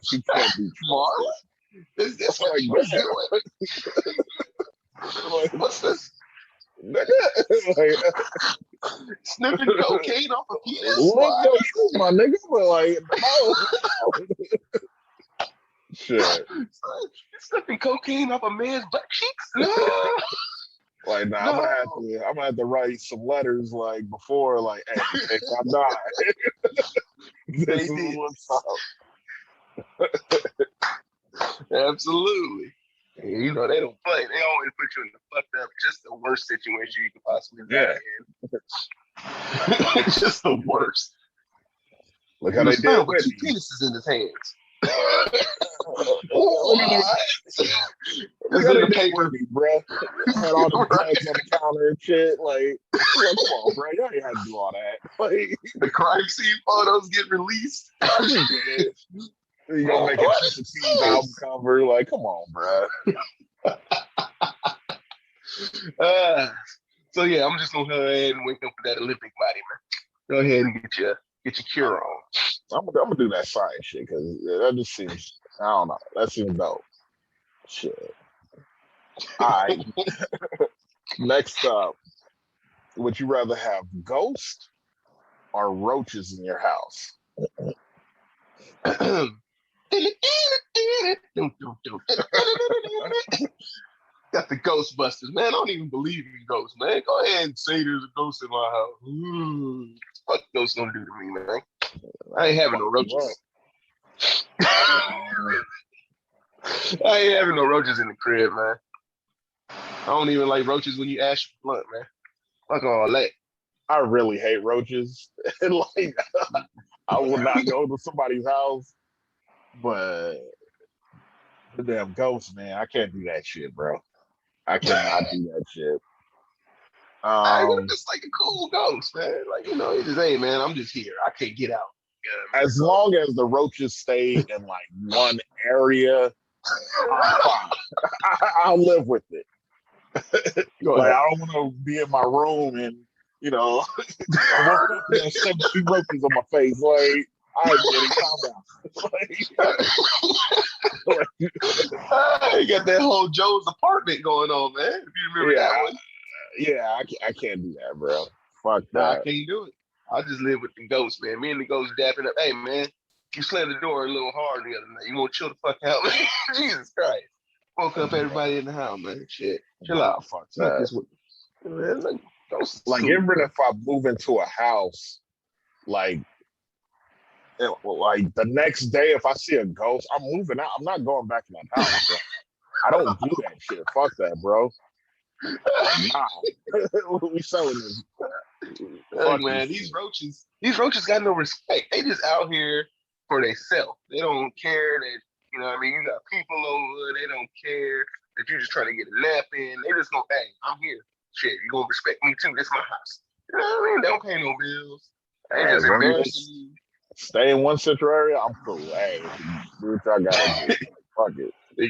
she can't be smart. Is this what you was doing? What's this? Sniffing cocaine off a penis? My nigga, but no. Shit. Sniffing cocaine off a man's butt cheeks? No. Like, nah, no. I'm gonna have to write some letters before, hey, if I die, this is what's up. Absolutely. You know, they don't play. They always put you in the fucked up, just the worst situation you could possibly be in. It's just the worst. Look how they did with two penises in his hands. Look how they did with me, bro. Had all the drugs on the counter and shit. Like, come on, bro. Y'all ain't had to do all that. Like, the crime scene photos get released. You gonna make it just a team's album cover? Like, come on, bro. So yeah, I'm just gonna go ahead and wake up for that Olympic body, man. Go ahead and get your cure on. I'm gonna do that science shit because that just seems, I don't know, that seems dope. Shit. All right. Next up, would you rather have ghosts or roaches in your house? Got the Ghostbusters, man. I don't even believe in ghosts, man. Go ahead and say there's a ghost in my house. What ghosts gonna do to me, man? I ain't having no roaches. I ain't having no roaches in the crib, man. I don't even like roaches when you ash blunt, man. Fuck all that. I really hate roaches. Like, I would not go to somebody's house, but the damn ghost, man, I can't do that shit, bro. I cannot do that shit. I'm just like a cool ghost, man. Like, you know, it just, hey, man, I'm just here. I can't get out. As long as the roaches stay in like one area, I'm fine. I'll live with it. Like, I don't want to be in my room and, you know, I woke up and 70 roaches on my face. Like, I ain't getting calm down. You got that whole Joe's apartment going on, man. If you remember that one. Yeah, I can't do that, bro. Fuck that. Nah, I can't do it. I just live with the ghost, man. Me and the ghost dapping up. Hey, man, you slammed the door a little hard the other night. You want to chill the fuck out, man? Jesus Christ. Woke up everybody in the house, man. Shit. Chill out. Fuck that. Man, like, even if I move into a house, like the next day, if I see a ghost, I'm moving out. I'm not going back in that house, bro. I don't do that shit. Fuck that, bro. Nah. We selling this. Look, man, these roaches got no respect. They just out here for themselves. They don't care that, you know what I mean, you got people over. They don't care that you're just trying to get a nap in. They just go, hey, I'm here. Shit, you gonna respect me too. This is my house. You know what I mean? They don't pay no bills. They just embarrassing you. Stay in one central area, I'm cool. Hey, do what y'all gotta do. Fuck it. They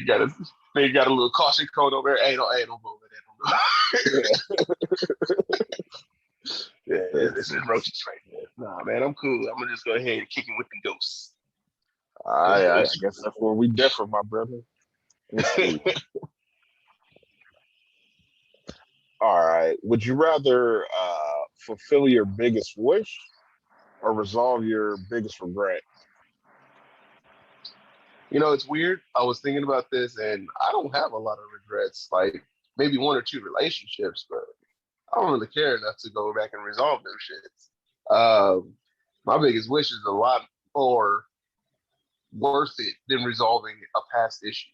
got a little caution code over there. Hey, don't go over there. Yeah, this is roaches right there. Nah, man, I'm cool. I'm gonna just go ahead and kick it with the ghosts. I guess that's where we differ, my brother. All right. Would you rather fulfill your biggest wish or resolve your biggest regret? You know, it's weird. I was thinking about this, and I don't have a lot of regrets. Like maybe one or two relationships, but I don't really care enough to go back and resolve them shits. My biggest wish is a lot more worth it than resolving a past issue.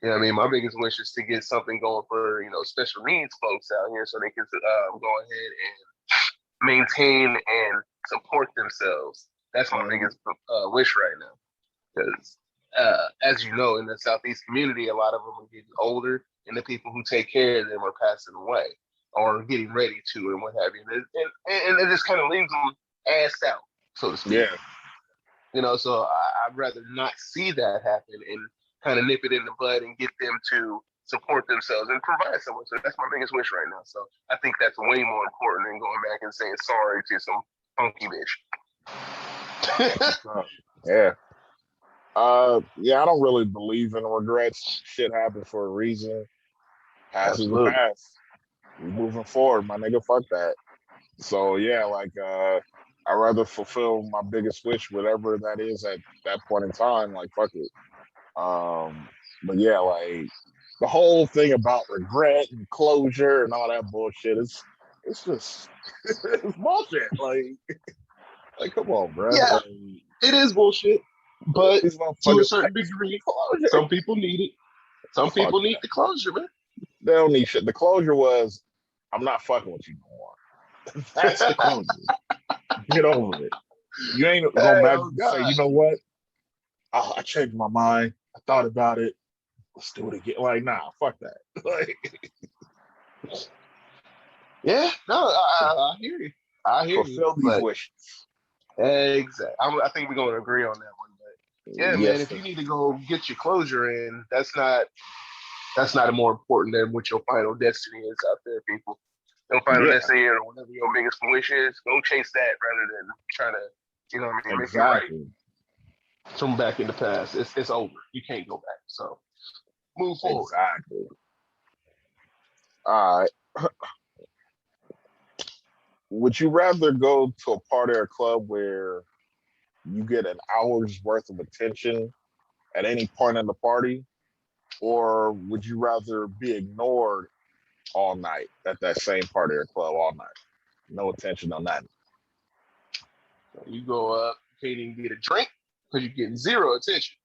You know what I mean? My biggest wish is to get something going for, special needs folks out here so they can go ahead and maintain and support themselves. That's my biggest wish right now. Because, as you know, in the Southeast community, a lot of them are getting older, and the people who take care of them are passing away or getting ready to, and what have you. And it just kind of leaves them assed out, so to speak. Yeah. So I'd rather not see that happen and kind of nip it in the bud and get them to support themselves and provide someone. So that's my biggest wish right now. So I think that's way more important than going back and saying sorry to some funky bitch. Yeah. Yeah, I don't really believe in regrets. Shit happens for a reason. Past is the past. We moving forward, my nigga. Fuck that. So yeah, I'd rather fulfill my biggest wish, whatever that is at that point in time. Like fuck it. But yeah, like the whole thing about regret and closure and all that bullshit is it's just it's bullshit. Like come on, bro. Yeah, like, it is bullshit. But to a certain degree, some people need it. Some people need the closure, man. They don't need shit. The closure was, I'm not fucking with you no more. That's the closure. Get over it. You ain't going back and say, you know what? I changed my mind. I thought about it. Let's do it again. Like, nah, fuck that. Yeah, no, I hear you. I hear you. Fulfill these wishes. Exactly. I think we're going to agree on that one. But yeah, man, if you need to go get your closure in, that's not more important than what your final destiny is out there, people. Your final destiny or whatever your biggest wish is, go chase that rather than trying to, make it right from back in the past. It's over. You can't go back. So move forward. Exactly. All right. Would you rather go to a party or club where you get an hour's worth of attention at any point in the party, or would you rather be ignored all night at that same party or club all night? No attention on that. You go up, you can't even get a drink because you're getting zero attention.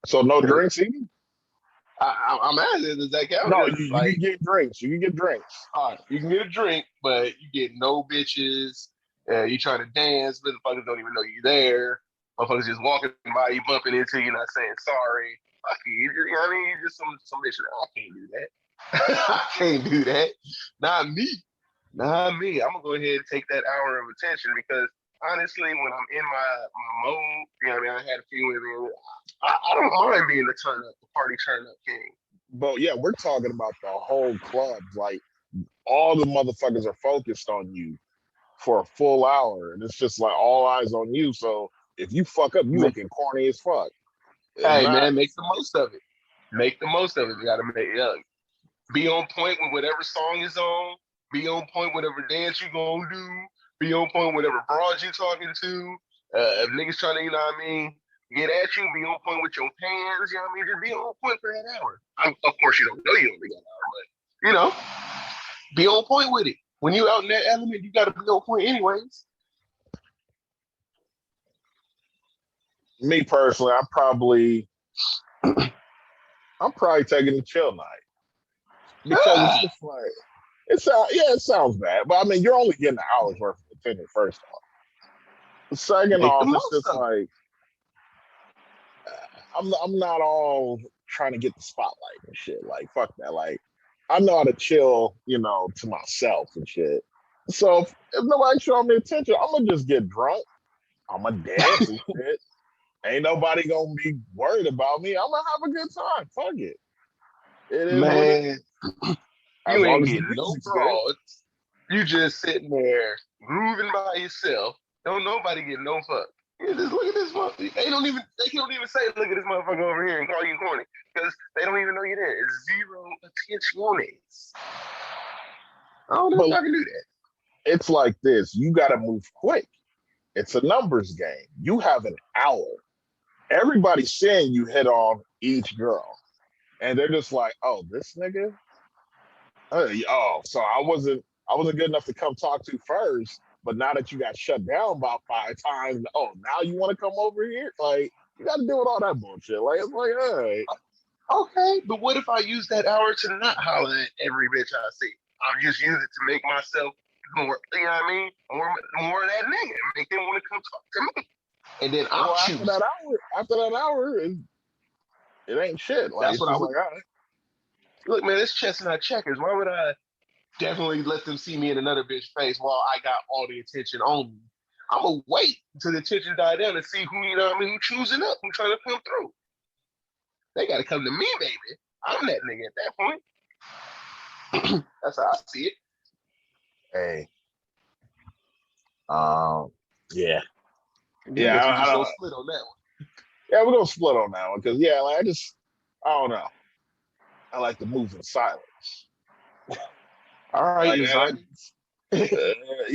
So no drinks even? I'm asking, does that count? No, you can get drinks. You can get drinks. All right, you can get a drink, but you get no bitches. You trying to dance, motherfuckers don't even know you're there. Motherfuckers just walking by you, bumping into you, not saying sorry. Fuck you. You know what I mean? You're just some bitch. I can't do that. I can't do that. Not me. Not me. I'm gonna go ahead and take that hour of attention because honestly, when I'm in my mode, you know what I mean, I had a few women. I don't mind being the party turn up king. But yeah, we're talking about the whole club. Like all the motherfuckers are focused on you for a full hour, and it's just like all eyes on you. So if you fuck up, you looking corny as fuck. Hey man, make the most of it. Make the most of it. You gotta be on point with whatever song is on. Be on point with whatever dance you gonna do. Be on point with whatever broad you talking to. If niggas trying to, you know what I mean, get at you, be on point with your pants, you know what I mean? Just be on point for that hour. Of course, you don't know you only got an hour, but, be on point with it. When you out in that element, you got to be on point anyways. Me personally, I'm probably taking the chill night. Because it's just like, it sounds bad, but I mean, you're only getting an hour's worth of attention, first off. Second off, it's just like, I'm not all trying to get the spotlight and shit. Like, fuck that. Like, I know how to chill, to myself and shit. So if nobody showing me attention, I'm gonna just get drunk. I'm gonna dance and shit. Ain't nobody gonna be worried about me. I'm gonna have a good time. Fuck it. It is man. You ain't getting no frauds. You just sitting there moving by yourself. Don't nobody get no fuck. You just look at this motherfucker. They can't even say, look at this motherfucker over here and call you corny. Because they don't even know you're there. It's zero attentiones. I don't know if I can do that. It's like this. You gotta move quick. It's a numbers game. You have an hour. everybody's saying you hit on each girl, and they're just like, "Oh, this nigga." So I wasn't good enough to come talk to first, but now that you got shut down about 5 times, now you want to come over here? Like, you got to deal with all that bullshit. Like, it's like, all right. Okay, but what if I use that hour to not holler at every bitch I see? I'm just using it to make myself more, you know what I mean? More of that nigga, make them want to come talk to me. And then I'll choose. After that hour, it ain't shit. Like, That's it's what I just would. like, all right. Look, man, it's chestnut checkers. Why would I definitely let them see me in another bitch face while I got all the attention on me? I'm gonna wait until the attention die down and see who, you know what I mean, who choosing up, who trying to come through. They gotta come to me, baby. I'm that nigga at that point. That's how I see it. Hey. Yeah. Yeah, we just gonna split on that one. Yeah, we're gonna split on that one because I don't know. I like to move in silence. All right, you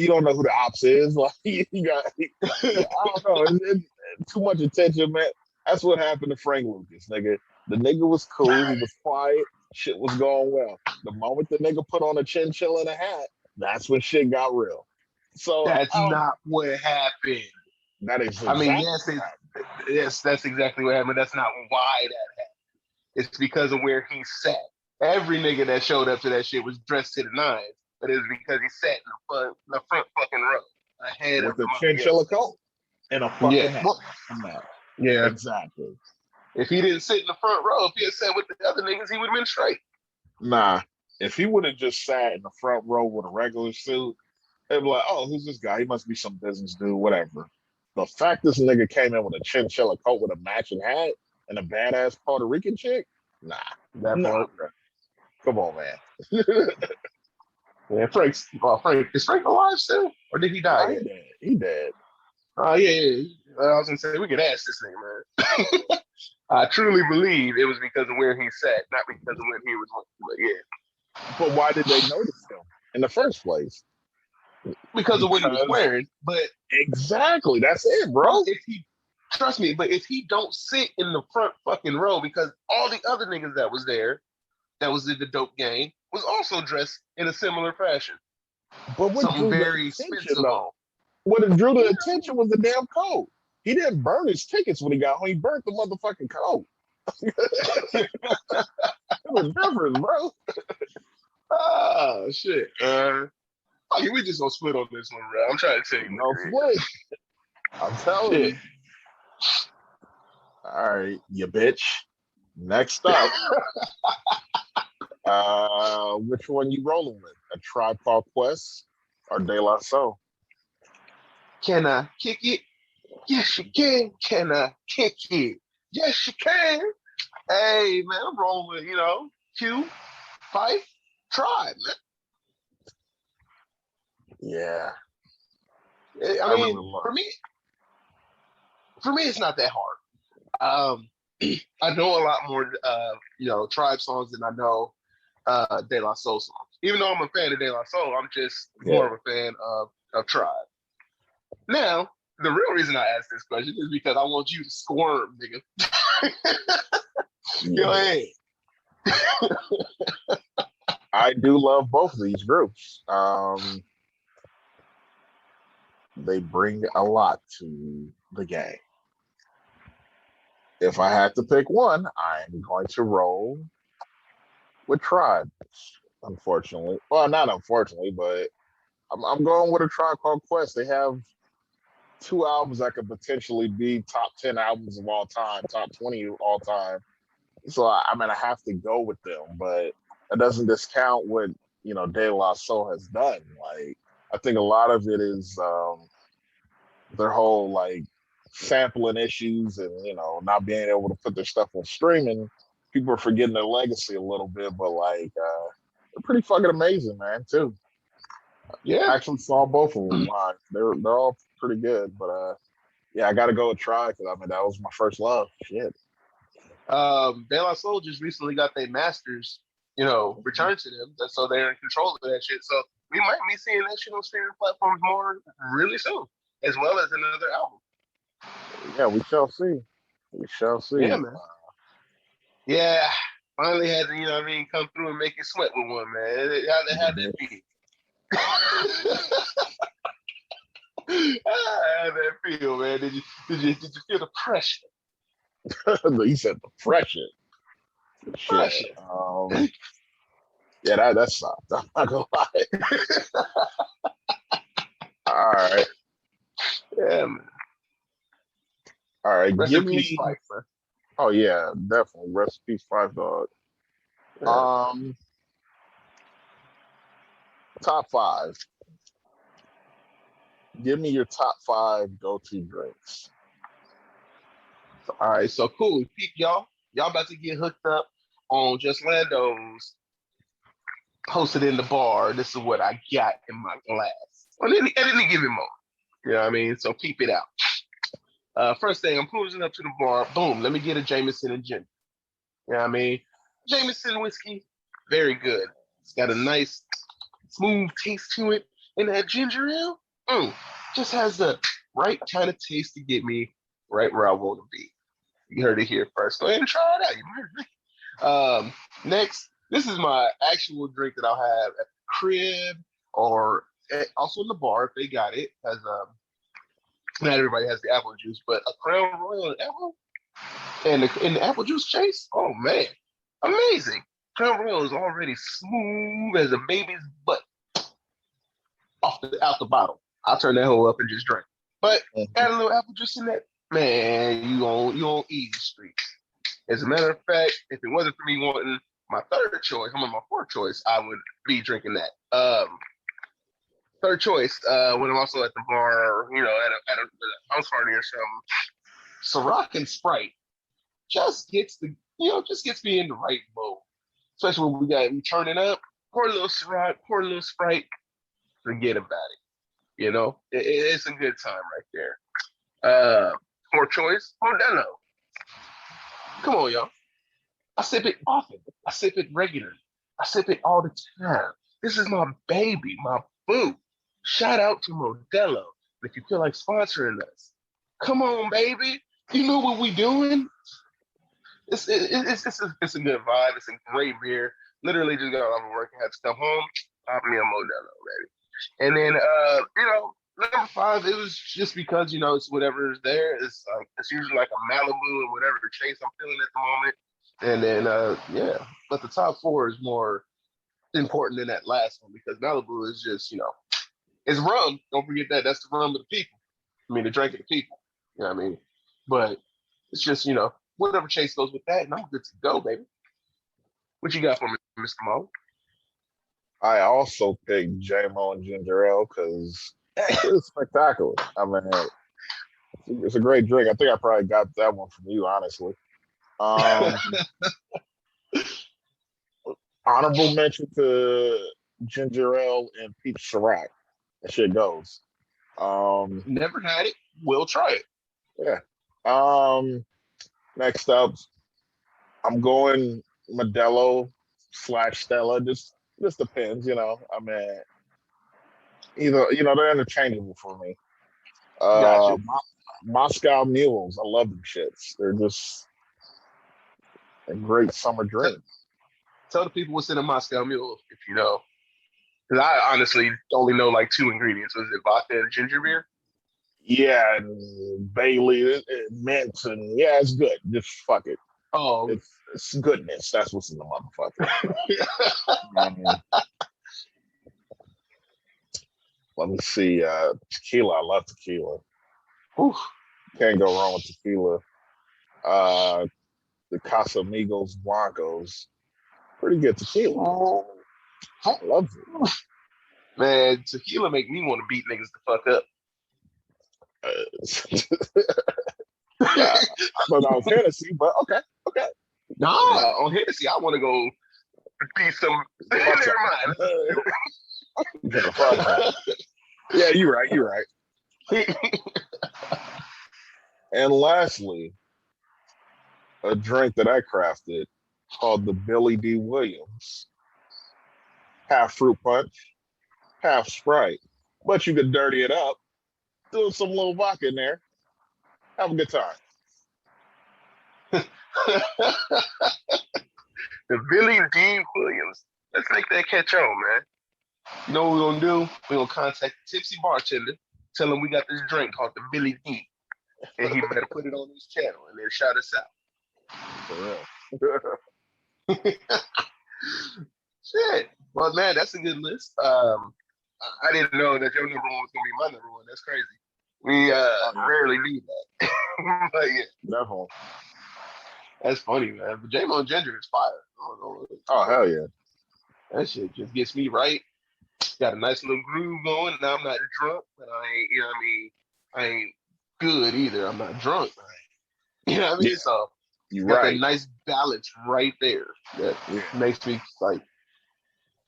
don't know who the ops is. Like you got, I don't know. It's too much attention, man. That's what happened to Frank Lucas, nigga. The nigga was cool. He was quiet. Shit was going well. The moment the nigga put on a chinchilla and a hat, that's when shit got real. So that's not what happened. That is exactly yes, that's exactly what happened. That's not why that happened. It's because of where he sat. Every nigga that showed up to that shit was dressed to the nines, but it was because he sat in the front fucking row ahead with of the chinchilla coat and a fucking hat. Yeah, exactly. If he didn't sit in the front row, if he had sat with the other niggas, he would have been straight. Nah, if he would have just sat in the front row with a regular suit, they'd be like, "Oh, who's this guy? He must be some business dude, whatever." The fact this nigga came in with a chinchilla coat with a matching hat and a badass Puerto Rican chick, nah, part. Come on, man. Yeah, Frank, is Frank alive still? Or did he die? He dead. Oh, yeah. I was going to say, we could ask this thing, man. I truly believe it was because of where he sat, not because of when he was on. But yeah. But why did they notice him in the first place? Because of what he was wearing. But exactly, that's it, bro. Trust me, but if he don't sit in the front fucking row, because all the other niggas that was there, that was in the dope game, was also dressed in a similar fashion. But what something drew very the attention, expensive though? What drew the attention was the damn coat. He didn't burn his tickets when he got home. He burnt the motherfucking coat. It was different, bro. Oh, shit. Okay, we just gonna split on this one, bro. I'm trying to tell you. No split. I'm telling you. All right, you bitch. Next up. Which one you rolling with? A Tribe Called Quest or De La Soul? Can I kick it? Yes, you can. Can I kick it? Yes, you can. Hey, man, I'm rolling with, Q, Fife, Tribe, man. Yeah. I mean, for me, it's not that hard. I know a lot more, Tribe songs than I know De La Soul songs. Even though I'm a fan of De La Soul, I'm just more of a fan of Tribe. Now, the real reason I asked this question is because I want you to squirm, nigga. Go ahead. I do love both of these groups. They bring a lot to the game. If I had to pick one, I'm going to roll with Tribe. Unfortunately, well, not unfortunately, but I'm going with A Tribe Called Quest. They have 2 albums that could potentially be top 10 albums of all time, top 20 of all time. So I have to go with them, but it doesn't discount what De La Soul has done. Like, I think a lot of it is their whole like sampling issues and not being able to put their stuff on streaming. People are forgetting their legacy a little bit, but like they're pretty fucking amazing, man. Too. Yeah, I actually saw both of them live. They're all pretty good, but I got to go with Try because that was my first love. Shit. De La Soul just recently got their masters, returned to them, so they're in control of that shit. So we might be seeing that shit on streaming platforms more really soon, as well as another album. Yeah, we shall see. We shall Yeah, see. man. Yeah. Finally had to, you know what I mean, come through and make it sweat with one, man. How'd that be? How'd that feel, man? Did you feel the pressure? He said the pressure. Shit. Pressure. Yeah, that sucked. I'm not gonna lie. All right. Yeah, man. All right. Rest in Give peace, me. Fife, man. Oh yeah, definitely. Recipe 5 dog. Yeah. Top 5. Give me your top 5 go-to drinks. All right, so cool. Peep, y'all. Y'all about to get hooked up on Just Lando's posted in the bar. This is what I got in my glass at any given moment. You know what I mean? So keep it out. First thing, I'm cruising up to the bar. Boom, let me get a Jameson and ginger. You know what I mean? Jameson whiskey, very good. It's got a nice, smooth taste to it. And that ginger ale, just has the right kind of taste to get me right where I want to be. You heard it here first. Go ahead and try it out. You heard it. Next, this is my actual drink that I'll have at the crib or also in the bar if they got it. Because not everybody has the apple juice, but a Crown Royal and apple and the apple juice chase. Oh man, amazing! Crown Royal is already smooth as a baby's butt out the bottle. I'll turn that whole up and just drink. But add a little apple juice in that, man. You on easy street. As a matter of fact, if it wasn't for me wanting my third choice, I'm on my fourth choice, I would be drinking that. Third choice, when I'm also at the bar, you know, at a house party or something, Ciroc and Sprite just gets me in the right mode. Especially when we turning up, pour a little Ciroc, pour a little Sprite, forget about it. You know, it's a good time right there. Fourth choice, Modelo. Come on, y'all. I sip it often. I sip it regularly. I sip it all the time. This is my baby, my boo. Shout out to Modelo. If you feel like sponsoring us, come on, baby. You know what we doing? It's a good vibe. It's a great beer. Literally just got off of work and had to come home. Pop me a Modelo, baby. And then number 5, it was just because, it's whatever is there. It's usually like a Malibu and whatever chase I'm feeling at the moment. And then but the top 4 is more important than that last one because Malibu is just, it's rum. Don't forget that. That's the rum of the people. I mean, the drink of the people. You know what I mean? But it's just, whatever chase goes with that, and I'm good to go, baby. What you got for me, Mr. Mo? I also picked JMO and ginger ale because it's spectacular. I mean, it's a great drink. I think I probably got that one from you, honestly. Honorable mention to ginger ale and peach Ciroc. That shit goes. Never had it. We'll try it. Yeah. Next up, I'm going Modelo / Stella. Just depends, I mean, either they're interchangeable for me. Gotcha. Moscow mules. I love them shits. They're just a great summer drink. Tell the people what's in a Moscow Mule if you know. Because I honestly only know like 2 ingredients. Was it vodka and ginger beer? Yeah, and Bailey, mint, and yeah, it's good. Just fuck it. Oh, it's goodness. That's what's in the motherfucker. Let me see. Tequila. I love tequila. Oof. Can't go wrong with tequila. The Casamigos Blancos. Pretty good tequila. I love it. Man, tequila make me want to beat niggas the fuck up. Yeah, I thought that was Hennessy, but okay. Nah, on Hennessy, I want to go beat some. Never mind. Yeah, you're right. And lastly, a drink that I crafted called the Billy D. Williams. Half fruit punch, half Sprite. But you could dirty it up, do some little vodka in there, have a good time. The Billy D. Williams. Let's make that catch on, man. You know what we're gonna do? We're gonna contact the tipsy bartender, tell him we got this drink called the Billy D. And he better put it on his channel and then shout us out. Shit. Well, man, that's a good list. I didn't know that your number one was gonna be my number one. That's crazy. We rarely do that. But yeah, Definitely. that's funny, man. But J-Mo Ginger is fire. Oh hell yeah. That shit just gets me right. Got a nice little groove going. Now I'm not drunk, but I ain't, you know what I mean? I ain't good either. I'm not drunk. You know what I mean? Yeah. So You got right. that nice balance right there that makes me like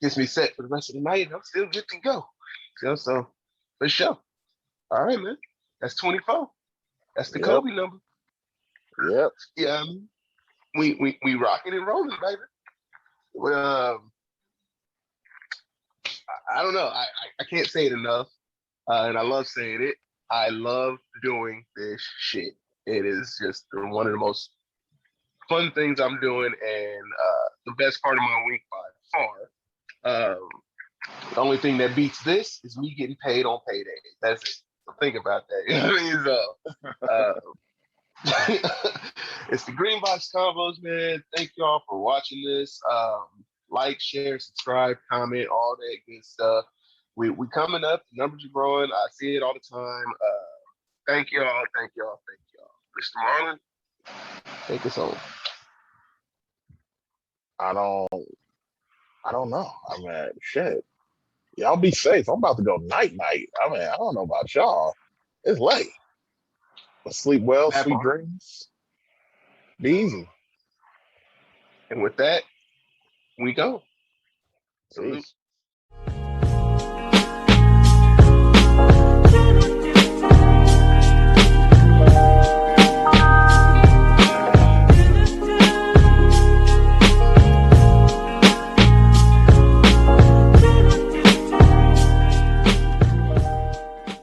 gets me set for the rest of the night. And I'm still good to go. So for sure. All right, man. That's 24. That's the Kobe number. Yep. Yeah, we rocking and rolling, baby. I don't know. I can't say it enough, and I love saying it. I love doing this shit. It is just one of the most fun things I'm doing, and the best part of my week by far. The only thing that beats this is me getting paid on payday. That's it. So think about that. You know what I mean? So, it's the Greenbox Convos, man. Thank y'all for watching this. Like, share, subscribe, comment, all that good stuff. We coming up. The numbers are growing. I see it all the time. Thank y'all. Thank y'all. Thank y'all. Mr. Marlon, take us home. I don't know. I mean, shit. Y'all be safe. I'm about to go night. I mean, I don't know about y'all. It's late. But sleep well, sweet dreams. Be easy. And with that, we go. Salute. Peace.